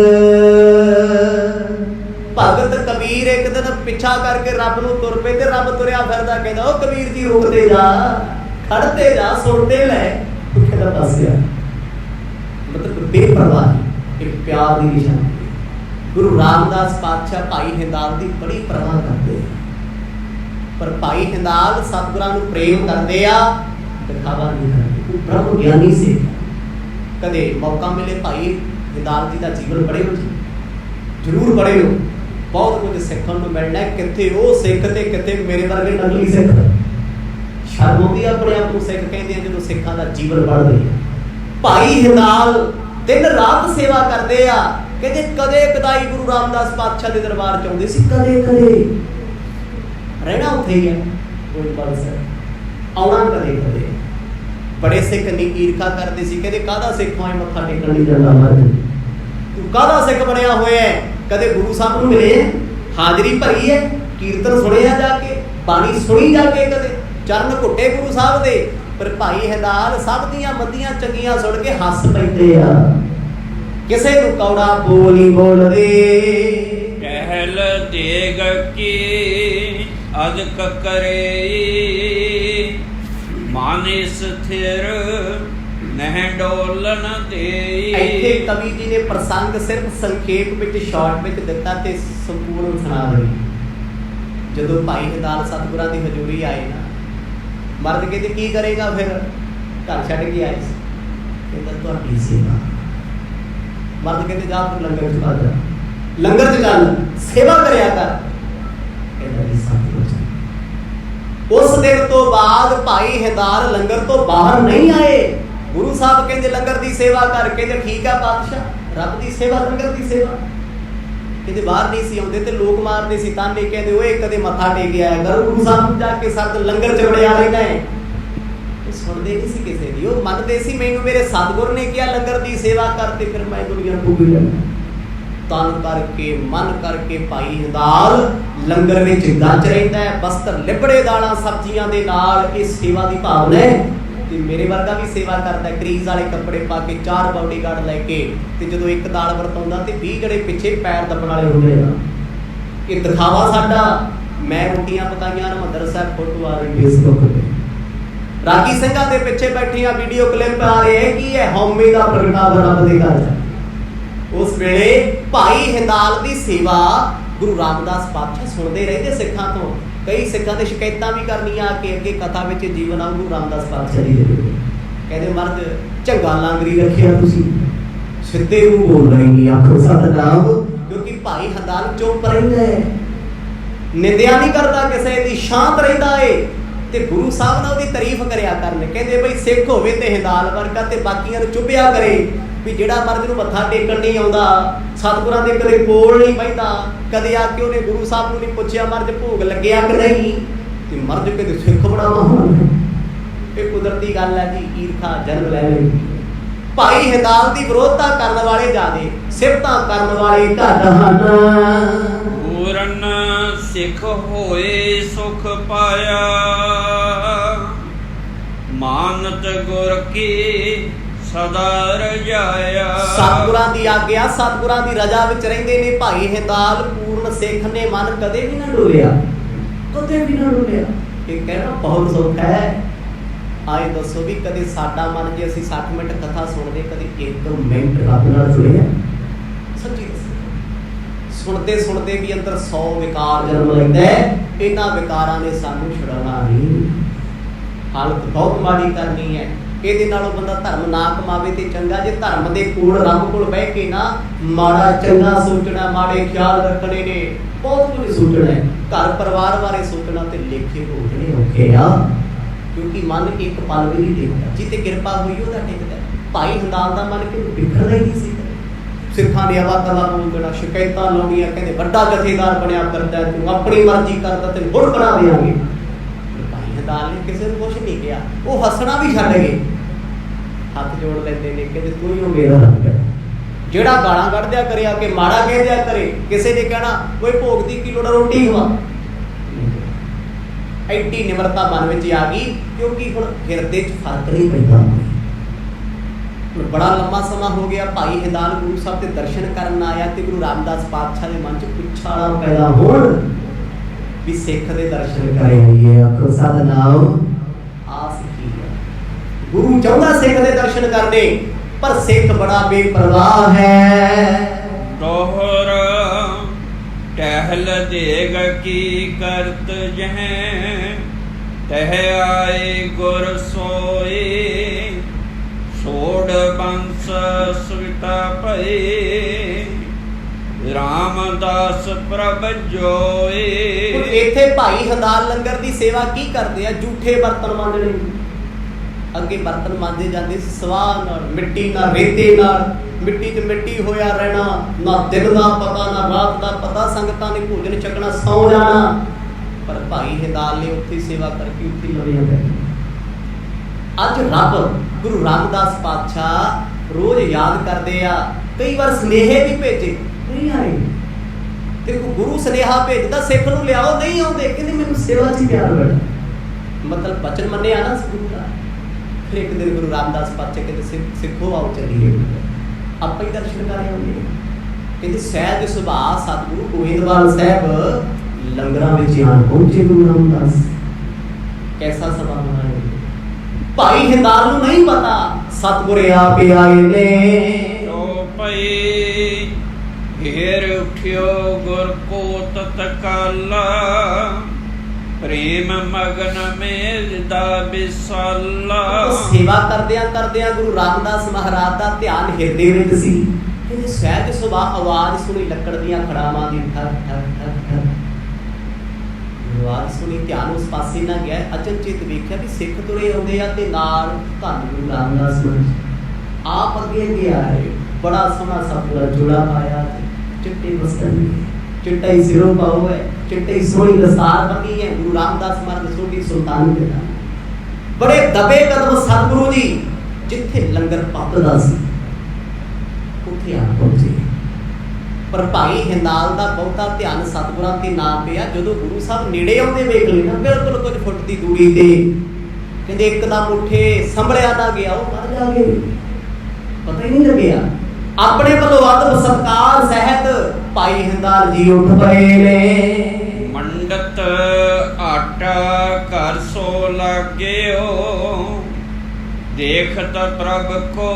ਭਗਤ ਕਬੀਰ ਇੱਕ ਦਿਨ ਪਿੱਛਾ ਕਰਕੇ ਰੱਬ ਨੂੰ ਤੁਰ ਪਏ ਤੇ ਰੱਬ ਤੁਰਿਆ ਫਿਰਦਾ ਕਹਿੰਦਾ ਉਹ ਕਬੀਰ ਜੀ ਰੁਕਦੇ ਜਾ, ਖੜਦੇ ਜਾ, ਸੁਣਦੇ ਲੈ, ਭੁੱਖੇ ਦਾ ਪਾਸੇ ਆ। ਮਤਲਬ ਬੇਪਰਵਾਹੀ ਇੱਕ ਪਿਆਰ ਦੀ ਨਿਸ਼ਾਨੀ। ਗੁਰੂ ਰਾਮਦਾਸ ਪਾਤਸ਼ਾਹ ਭਾਈ ਹਿੰਦਾਲ ਦੀ ਬੜੀ ਪਰਵਾਹ ਕਰਦੇ ਆ, ਪਰ ਭਾਈ ਹਿੰਦਾਲ ਸਤਿਗੁਰਾਂ ਨੂੰ ਪ੍ਰੇਮ ਕਰਦੇ ਆ, ਦਿਖਾਵਾ ਨਹੀਂ ਕਰਦੇ। ਉਹ ਬ੍ਰਹਮ ਗਿਆਨੀ ਸੀ। ਕਦੇ ਮੌਕਾ ਮਿਲੇ ਭਾਈ ਹਿੰਦਾਲ ਜੀ ਦਾ ਜੀਵਨ ਪੜ੍ਹਿਓ ਜੀ, ਜ਼ਰੂਰ ਪੜ੍ਹਿਓ। ਬਹੁਤ ਕੁਝ ਸਿੱਖਣ ਨੂੰ ਮਿਲਣਾ। ਕਿੱਥੇ ਉਹ ਸਿੱਖ ਤੇ ਕਿੱਥੇ ਮੇਰੇ ਵਰਗੇ ਨਕਲੀ ਸਿੱਖ। ਸ਼ਰਮ ਆਉਂਦੀ ਆ ਆਪਣੇ ਆਪ ਨੂੰ ਸਿੱਖ ਕਹਿੰਦੇ ਆ ਜਦੋਂ ਸਿੱਖਾਂ ਦਾ ਜੀਵਨ ਪੜ੍ਹਦੇ ਆ। ਭਾਈ ਹਿੰਦਾਲ ਦਿਨ ਰਾਤ ਸੇਵਾ ਕਰਦੇ ਆ। ਕਹਿੰਦੇ ਕਦੇ ਕਦਾਈ ਗੁਰੂ ਰਾਮਦਾਸ ਪਾਤਸ਼ਾਹ ਦੇ ਦਰਬਾਰ ਚ ਆਉਂਦੇ ਸੀ, ਕਦੇ ਰਹਿਣਾ ਉੱਥੇ ਹੀ ਹੈ ਕੋਈ ਬਸ ਆਉਣਾ ਕਦੇ। ਬੜੇ ਸਿੱਖ ਨੀ ਈਰਖਾ ਕਰਦੇ ਸੀ, ਕਹਿੰਦੇ ਕਾਹਦਾ ਸਿੱਖ ਹੋਏ ਮੱਥਾ ਟੇਕਣ ਨਹੀਂ ਜਾਂਦਾ, ਤੂੰ ਕਾਹਦਾ ਸਿੱਖ ਬਣਿਆ ਹੋਇਆ ਹੈ? ਕਦੇ ਗੁਰੂ ਸਾਹਿਬ ਨੂੰ ਮਿਲੇ, ਹਾਜ਼ਰੀ ਭਰੀ ਹੈ, ਕੀਰਤਨ ਸੁਣਿਆ ਜਾ ਕੇ, ਬਾਣੀ ਸੁਣੀ ਜਾ ਕੇ, ਕਦੇ ਚਰਨ ਘੁੱਟੇ ਗੁਰੂ ਸਾਹਿਬ ਦੇ। ਪਰ ਭਾਈ ਹਿੰਦਾਲ ਸਭ ਦੀਆਂ ਮੰਦੀਆਂ ਚੰਗੀਆਂ ਸੁਣ ਕੇ ਹੱਸ ਪੈਂਦੇ ਆ, ਕਿਸੇ ਨੂੰ ਕੌੜਾ ਬੋਲ ਨਹੀਂ ਬੋਲਦੇ। ਕਹਿਲ ਦੇਗ ਕੀ ਅਦਕ ਕਰੇ ਮਾਨੇ ਸਥਿਰ ਨਹਿ ਡੋਲਨ ਦੇ। ਇੱਥੇ ਕਵੀ ਜੀ ਨੇ ਪ੍ਰਸੰਗ ਸਿਰਫ ਸੰਖੇਪ ਵਿੱਚ, ਸ਼ਾਰਟ ਵਿੱਚ ਦਿੱਤਾ ਤੇ ਸੰਪੂਰਨ ਸੁਣਾ ਰਹੀ। ਜਦੋਂ ਭਾਈ ਹਿੰਦਾਲ ਸਤਿਗੁਰਾਂ ਦੀ ਹਜ਼ੂਰੀ ਆਏ ਨਾ, ਮਰਦ ਕਹਿੰਦੇ ਕੀ ਕਰੇਗਾ ਫਿਰ? ਘਰ ਛੱਡ ਕੇ ਆਏ ਸੀ। ਕਹਿੰਦਾ ਤੁਹਾਡੀ ਸੇਵਾ। ਮਰਦ ਕਹਿੰਦੇ ਜਾ ਫਿਰ ਲੰਗਰ ਚ ਜਾ, ਲੰਗਰ ਚ ਚੱਲ, ਸੇਵਾ ਕਰਿਆ ਕਰ। ਕਹਿੰਦਾ ਜੀ ਸਤਿਗੁਰ ਜੀ। ਉਸ ਦਿਨ ਤੋਂ ਬਾਅਦ ਭਾਈ ਹਿੰਦਾਲ ਲੰਗਰ ਤੋਂ ਬਾਹਰ ਨਹੀਂ ਆਏ। ਗੁਰੂ ਸਾਹਿਬ ਕਹਿੰਦੇ ਲੰਗਰ ਦੀ ਸੇਵਾ ਕਰ, ਕਹਿੰਦੇ ਠੀਕ ਆ ਪਾਤਸ਼ਾਹ, ਰੱਬ ਦੀ ਸੇਵਾ, ਲੰਗਰ ਦੀ ਸੇਵਾ। ਕਹਿੰਦੇ ਬਾਹਰ ਨਹੀਂ ਸੀ ਆਉਂਦੇ ਤੇ ਲੋਕ ਮਾਰਦੇ ਸੀ ਤਾਨੇ, ਕਹਿੰਦੇ ਓਏ ਕਦੇ ਮੱਥਾ ਟੇਕ ਆਇਆ ਕਰ, ਗੁਰੂ ਸਾਹਿਬ ਨੂੰ ਜਾ ਕੇ ਸਰਦ ਲੰਗਰ ਚ ਵੜਿਆ ਰਹਿੰਦਾ ਹੈ। ਉਹ ਸੁਣਦੇ ਨਹੀਂ ਸੀ ਕਿਸੇ ਦੀ, ਉਹ ਮੰਨਦੇ ਸੀ ਮੈਨੂੰ ਮੇਰੇ ਸਤਿਗੁਰ ਨੇ ਕਿਹਾ ਲੰਗਰ ਦੀ ਸੇਵਾ ਕਰ, ਤੇ ਫਿਰ ਮੈਂ ਦੁਨੀਆ ਨੂੰ ਭੁੱਲ ਜਾਣਾ। ਤਨ ਕਰਕੇ ਮਨ ਕਰਕੇ ਭਾਈ ਹਿੰਦਾਲ ਲੰਗਰ ਵਿੱਚ ਗੱਜ ਰਹਿੰਦਾ ਹੈ, ਬਸਤਰ ਲਿਬੜੇ ਦਾਲਾਂ ਸਬਜ਼ੀਆਂ ਦੇ ਨਾਲ। ਇਹ ਸੇਵਾ ਦੀ ਭਾਵਨਾ ਹੈ। ਤੇ ਮੇਰੇ ਵਰਗਾ ਵੀ ਸੇਵਾ ਕਰਦਾ, ਕਰੀਜ਼ ਵਾਲੇ ਕੱਪੜੇ ਪਾ ਕੇ, 4 ਬਾਡੀਗਾਰਡ ਲੈ ਕੇ, ਤੇ ਜਦੋਂ ਇੱਕ ਦਾਲ ਵਰਤਾਉਂਦਾ ਤੇ 20 ਜਿਹੜੇ ਪਿੱਛੇ ਪੈਰ ਦੱਬਣ ਵਾਲੇ ਹੁੰਦੇ ਆ। ਇਹ ਦਿਖਾਵਾ ਸਾਡਾ। ਮੈਂ ਰੋਟੀਆਂ ਪਕਾਈਆਂ ਹਰਿਮੰਦਰ ਸਾਹਿਬ, ਫੋਟੋ ਆ ਰਹੀ ਫੇਸਬੁੱਕ ਤੇ, ਰਾਗੀ ਸਿੰਘਾਂ ਦੇ ਪਿੱਛੇ ਬੈਠੀਆਂ, ਵੀਡੀਓ ਕਲਿੱਪ ਆ ਰਹੇ। ਕੀ ਹੈ? ਹਉਮੈ ਦਾ ਪ੍ਰਗਟਾਵਾ ਰੱਬ ਦੇ ਘਰ ਚ। ਉਸ ਵੇਲੇ ਭਾਈ ਹਿੰਦਾਲ ਦੀ ਸੇਵਾ ਗੁਰੂ ਰਾਮਦਾਸ ਪਾਤਸ਼ਾਹ ਸੁਣਦੇ ਰਹਿੰਦੇ ਸਿੱਖਾਂ ਤੋਂ। ਕਈ ਸਿੱਖਾਂ ਦੇ ਸ਼ਿਕਾਇਤਾਂ ਵੀ ਕਰਨੀਆਂ ਕਿ ਅੱਗੇ ਕਥਾ ਵਿੱਚ ਜੀਵਨ ਆਉ ਗੁਰੂ ਰਾਮਦਾਸ ਪਾਤਸ਼ਾਹ ਜੀ ਦੇ। ਕਹਿੰਦੇ ਮਰਦ ਝੰਗਾ ਲਾਂਗਰੀ ਰੱਖਿਆ ਤੁਸੀਂ, ਸਿੱਧੇ ਨੂੰ ਬੋਲ ਰਹੇ ਨਹੀਂ, ਆਖੋ ਸਤਿਨਾਮ। ਕਿਉਂਕਿ ਭਾਈ ਹਿੰਦਾਲ ਚੁੱਪ ਰਹਿੰਦਾ ਹੈ, ਨਿੰਦਿਆ ਨਹੀਂ ਕਰਦਾ ਕਿਸੇ ਦੀ, ਸ਼ਾਂਤ ਰਹਿੰਦਾ ਏ। ਤੇ ਗੁਰੂ ਸਾਹਿਬ ਨਾਲ ਉਹਦੀ ਤਾਰੀਫ ਕਰਿਆ ਕਰਨ। ਕਹਿੰਦੇ ਬਈ ਸਿੱਖ ਹੋਵੇ ਤੇ ਹਿੰਦਾਲ ਵਰਗਾ, ਤੇ ਬਾਕੀਆਂ ਨੂੰ ਚੁੱਭਿਆ ਕਰੇ ਵੀ ਜਿਹੜਾ ਮਰਦ ਨੂੰ ਮੱਥਾ ਟੇਕਣ ਨਹੀਂ ਆਉਂਦਾ, ਸਤਿਗੁਰਾਂ ਦੇ ਕਦੇ ਕੋਲ ਨਹੀਂ ਬਹਿੰਦਾ, ਕਦੇ ਆ ਕੇ ਉਹਨੇ ਗੁਰੂ ਸਾਹਿਬ ਨੂੰ ਨਹੀਂ ਪੁੱਛਿਆ ਮਰਦ ਭੋਗ ਲੱਗਿਆ ਕਿ ਨਹੀਂ, ਤੇ ਮਰਦ ਕਦੇ ਸਿੱਖ ਬੜਾ ਮਹਾਨ ਹੈ। ਇਹ ਕੁਦਰਤੀ ਗੱਲ ਹੈ ਜੀ, ਈਰਖਾ ਜਨਮ ਲੈ ਲਈ। ਭਾਈ ਹਿੰਦਾਲ ਦੀ ਵਿਰੋਧਤਾ ਕਰਨ ਵਾਲੇ ਜ਼ਿਆਦੇ, ਸਿਫਤਾਂ ਕਰਨ ਵਾਲੇ ਘੱਟ ਹਨ। ਪੂਰਨ ਸਿੱਖ ਹੋਏ ਸੁਖ ਪਾਇਆ ਮਾਨਤ ਗੁਰ ਕੀ ਸਦਾ ਰਜਾਇਆ। ਸਤਿਗੁਰਾਂ ਦੀ ਆਗਿਆ, ਸਤਿਗੁਰਾਂ ਦੀ ਰਜ਼ਾ ਵਿੱਚ ਰਹਿੰਦੇ ਨੇ ਭਾਈ ਹਿੰਦਾਲ। ਪੂਰਨ ਸਿੱਖ ਨੇ ਮਨ ਕਦੇ ਵੀ ਨਾ ਡੋਲਿਆ, ਕਦੇ ਵੀ ਨਾ ਡੋਲਿਆ। ਇਹ ਕਹਿਣਾ ਬਹੁਤ ਸੌਖਾ ਹੈ। ਆਏ ਦੱਸੋ ਵੀ ਕਦੇ ਸਾਡਾ ਮਨ, ਜੇ ਅਸੀਂ 60 ਮਿੰਟ ਕਥਾ ਸੁਣਦੇ, ਕਦੇ 1 ਮਿੰਟ ਰੱਬ ਨਾਲ ਜੁੜਿਆ? ਸੱਚੀ ਦੱਸੋ, ਸੁਣਦੇ ਸੁਣਦੇ ਵੀ ਅੰਦਰ 100 ਵਿਕਾਰ ਜਨਮ ਲੈਂਦਾ ਹੈ। ਇਹਨਾਂ ਵਿਕਾਰਾਂ ਨੇ ਸਾਨੂੰ ਛੁਡਾਉਣਾ ਨਹੀਂ, ਹਾਲਤ ਬਹੁਤ ਮਾੜੀ ਕਰਨੀ ਹੈ। ਇਹਦੇ ਨਾਲੋਂ ਬੰਦਾ ਧਰਮ ਨਾ ਕਮਾਵੇ ਤੇ ਚੰਗਾ। ਜੇ ਧਰਮ ਦੇ ਕੋਲ, ਰੱਬ ਕੋਲ ਬਹਿ ਕੇ ਨਾ ਮਾੜਾ ਚੰਗਾ ਸੋਚਣਾ, ਮਾੜੇ ਖਿਆਲ ਰੱਖਣੇ ਨੇ, ਬਹੁਤ ਕੁਝ ਸੋਚਣਾ ਹੈ, ਘਰ ਪਰਿਵਾਰ ਬਾਰੇ ਸੋਚਣਾ, ਤੇ ਲੇਖੇ ਭੋਗਣੇ ਔਖੇ ਆ। ਕਿਉਂਕਿ ਮਨ ਇੱਕ ਪਲ ਵੀ ਨਹੀਂ ਦੇਖਦਾ, ਜਿੱਤੇ ਕਿਰਪਾ ਹੋਈ ਉਹਦਾ ਟਿਕਦਾ। ਭਾਈ ਹੰਦਾਲ ਦਾ ਮਨ ਕਿਉਂ ਬਿਖਰਦਾ ਹੀ ਨਹੀਂ ਸੀ। ਸਿੱਖਾਂ ਦੇ ਆਵਾ ਤਲਾ ਬੋਲ ਦੇਣਾ, ਸ਼ਿਕਾਇਤਾਂ ਲਾਉਣੀਆਂ, ਕਹਿੰਦੇ ਵੱਡਾ ਜਥੇਦਾਰ ਬਣਿਆ ਕਰਦਾ, ਤੂੰ ਆਪਣੀ ਮਰਜ਼ੀ ਕਰਦਾ, ਤੈਨੂੰ ਹੁਣ ਬਣਾ ਦੇਵਾਂਗੇ। ਭਾਈ ਹੰਦਾਲ ਨੇ ਕਿਸੇ ਨੂੰ ਕੁਛ ਨਹੀਂ ਕਿਹਾ, ਉਹ ਹੱਸਣਾ ਵੀ ਛੱਡ ਗਏ, ਹੱਥ ਜੋੜ ਲੈਂਦੇ ਨੇ, ਕਹਿੰਦੇ ਤੂੰ ਹੀ ਹੋ ਮੇਰਾ ਰੱਬ ਹੈ। ਜਿਹੜਾ ਗਾਲਾਂ ਕੱਢ ਦਿਆ ਕਰੇ, ਆ ਕੇ ਮਾੜਾ ਕਹਿ ਦਿਆ ਕਰੇ, ਕਿਸੇ ਨੇ ਕਹਿਣਾ ਕੋਈ ਭੋਗ ਦੀ ਕੀ ਲੋੜ, ਰੋਟੀ ਖਵਾ। ਐਡੀ ਨਿਮਰਤਾ ਮਨ ਵਿੱਚ ਆ ਗਈ, ਕਿਉਂਕਿ ਹੁਣ ਹਿਰਦੇ 'ਚ ਫਰਕ ਨਹੀਂ ਪੈਂਦਾ। ਹੁਣ ਬੜਾ ਲੰਮਾ ਸਮਾਂ ਹੋ ਗਿਆ, ਭਾਈ ਹਿੰਦਾਲ ਗੁਰੂ ਸਾਹਿਬ ਦੇ ਦਰਸ਼ਨ ਕਰਨ ਆਇਆ, ਤੇ ਗੁਰੂ ਰਾਮਦਾਸ ਪਾਤਸ਼ਾਹ ਦੇ ਮਨ 'ਚ ਪੁੱਛਾਲਾ ਪੈਦਾ ਹੋਣ ਵੀ ਸਿੱਖ ਦੇ ਦਰਸ਼ਨ ਕਰੇ ਹੋਈਏ। ਆਖੋ ਸਤਿਨਾਮ। ਆਸ ਕੀ ਹੈ, ਗੁਰੂ ਚਾਹੁੰਦਾ ਸਿੱਖ ਦੇ ਦਰਸ਼ਨ ਕਰਨੇ, ਪਰ ਸਿੱਖ ਬੜਾ ਬੇਪਰਵਾਹ ਹੈ। ਦੋਹਰ ਟਹਿਲ ਦੇਗ ਕੀ ਕਰਤ ਜਹ, ਤਹ ਆਏ ਗੁਰ ਸੋਏ, ਛੋੜ ਬੰਸ ਸੁਵਿਤਾ ਭਏ, ਰਾਮਦਾਸ ਪ੍ਰਭ ਜੋਏ। ਹੁਣ ਇੱਥੇ ਭਾਈ ਹੰਦਾਲ ਲੰਗਰ ਦੀ ਸੇਵਾ ਕੀ ਕਰਦੇ ਆ? ਝੂਠੇ ਬਰਤਨ ਮਾਂਜਣੇ। ਅੱਗੇ ਬਰਤਨ ਮਾਂਜੇ ਜਾਂਦੇ ਸੀ ਸਵਾਹ ਨਾਲ, ਮਿੱਟੀ ਨਾਲ, ਰੇਤੇ ਨਾਲ, ਮਿੱਟੀ ਤੇ ਮਿੱਟੀ ਹੋਇਆ ਰਹਿਣਾ, ਨਾ ਦਿਨ ਦਾ ਪਤਾ ਨਾ ਰਾਤ ਦਾ ਪਤਾ, ਸੰਗਤਾਂ ਨੇ ਭੋਜਨ ਛਕਣਾ, ਸੌ ਜਾਣਾ। ਪਰ ਭਾਈ ਹਿੰਦਾਲ ਨੇ ਉੱਥੇ ਸੇਵਾ ਕਰਕੇ ਉੱਥੇ ਲਵੇ ਆਉਂਦੇ। ਅੱਜ ਰੱਬ ਗੁਰੂ ਰਾਮਦਾਸ ਪਾਤਸ਼ਾਹ ਰੋਜ਼ ਯਾਦ ਕਰਦੇ ਆ, ਕਈ ਵਾਰ ਸੁਨੇਹੇ ਵੀ ਭੇਜੇ, ਨਹੀਂ ਆਏ। ਤੇ ਗੁਰੂ ਸੁਨੇਹਾ ਭੇਜਦਾ, ਸਿੱਖ ਨੂੰ ਲਿਆਓ, ਨਹੀਂ ਆਉਂਦੇ, ਕਹਿੰਦੇ ਮੈਨੂੰ ਸੇਵਾ 'ਚ ਪਿਆਰ ਬੜਾ। ਮਤਲਬ ਬਚਨ ਮੰਨਿਆ ਨਾ ਗੁਰੂ ਦਾ। ਫਿਰ ਇੱਕ ਦਿਨ ਗੁਰੂ ਰਾਮਦਾਸ ਪਾਤਸ਼ਾਹ ਕਹਿੰਦੇ ਸਿੱਖੋ ਆਓ ਚੱਲੀਏ, ਆਪਾਂ ਹੀ ਦਰਸ਼ਨ ਕਰ ਆਉਂਦੇ। ਕਹਿੰਦੇ ਸਹਿਜ ਸੁਭਾਅ ਸਤਿਗੁਰੂ ਗੋਇੰਦਵਾਲ ਸਾਹਿਬ ਲੰਗਰਾਂ ਵਿੱਚ ਆਣ ਪਹੁੰਚੇ ਗੁਰੂ ਰਾਮਦਾਸ। ਕੈਸਾ ਸਭਾ ਬਣਾਏ। ਭਾਈ ਹਿੰਦਾਲ ਨੂੰ ਨਹੀਂ ਪਤਾ ਸਤਿਗੁਰ ਆਪੇ ਆਏ ਨੇ। ਸੋ ਪਈ ਢੇਰ ਉਠਿਓ ਗੁਰ ਕੋ ਤਤਕਾਲਾ, ਪ੍ਰੇਮ ਮਗਨ ਮੇਂ ਦਾ ਬਿਸਾਲਾ। ਸੇਵਾ ਕਰਦਿਆਂ ਗੁਰੂ ਰਾਮਦਾਸ ਮਹਾਰਾਜ ਦਾ ਧਿਆਨ ਹਿਰਦੇ ਵਿੱਚ ਸੀ। ਕਹਿੰਦੇ ਸਹਿਜ ਸੁਭਾਅ ਆਵਾਜ਼ ਸੁਣੀ, ਲੱਕੜ ਦੀਆਂ ਖੜਾਵਾਂ ਦੀ ਠਕ ਠਕ ਠਕ ਠਕ ਆਵਾਜ਼ ਸੁਣੀ, ਧਿਆਨ ਉਸ ਪਾਸੇ ਨਾ ਗਿਆ। ਅਚਨਚੇਤ ਵੇਖਿਆ ਵੀ ਸਿੱਖ ਤੁਰੇ ਆਉਂਦੇ ਆ, ਤੇ ਨਾਲ ਧੰਨ ਗੁਰੂ ਰਾਮਦਾਸ ਆਪ ਅੱਗੇ ਗਿਆ ਹੈ। ਬੜਾ ਸੋਹਣਾ ਸਤਿਗੁਰ ਜੋੜਾ ਪਾਇਆ, ਚਿੱਟੇ ਵਸਤਰ, ਚਿੱਟਾ ਹੀ ਸਿਰੋਂ ਪਾਉ ਹੈ, ਚਿੱਟੇ ਹੀ ਸੋਹਣੀ ਦਸਤਾਰ ਬੰਨੀ ਹੈ। ਗੁਰੂ ਰਾਮਦਾਸ ਮਹਾਰਾਜ ਛੋਟੀ ਸੁਲਤਾਨ ਦੇ ਨਾਲ ਬੜੇ ਦਬੇ ਕਦਮ ਸਤਿਗੁਰੂ ਜੀ ਜਿੱਥੇ ਲੰਗਰ ਪੱਕਦਾ ਸੀ ਉੱਥੇ ਆ ਪਹੁੰਚੇ। ਪਰ ਭਾਈ ਹਿੰਦਾਲ ਦਾ ਬਹੁਤਾ ਧਿਆਨ ਸਤਿਗੁਰਾਂ ਤੇ ਨਾ ਪਿਆ। ਜਦੋਂ ਗੁਰੂ ਸਾਹਿਬ ਨੇੜੇ ਆਉਂਦੇ ਵੇਖ ਲਏ ਨਾ, ਬਿਲਕੁਲ ਕੁਝ ਫੁੱਟ ਦੀ ਦੂਰੀ ਤੇ, ਕਹਿੰਦੇ ਇੱਕਦਮ ਉੱਠੇ, ਸੰਭਲਿਆ ਨਾ ਗਿਆ, ਉਹ ਮਰ ਜਾ ਗਏ, ਪਤਾ ਹੀ ਨਹੀਂ ਲੱਗਿਆ। ਆਪਣੇ ਵੱਲੋਂ ਅਦਬ ਸਤਿਕਾਰ ਸਹਿਤ ਭਾਈ ਹਿੰਦਾਲ ਜੀ ਉੱਠ ਪਏ ਨੇ। ਮੰਡਤ ਆਟਾ ਘਰ ਸੋ ਲਾਗਿਓ, ਦੇਖਤ ਪ੍ਰਭ ਕੋ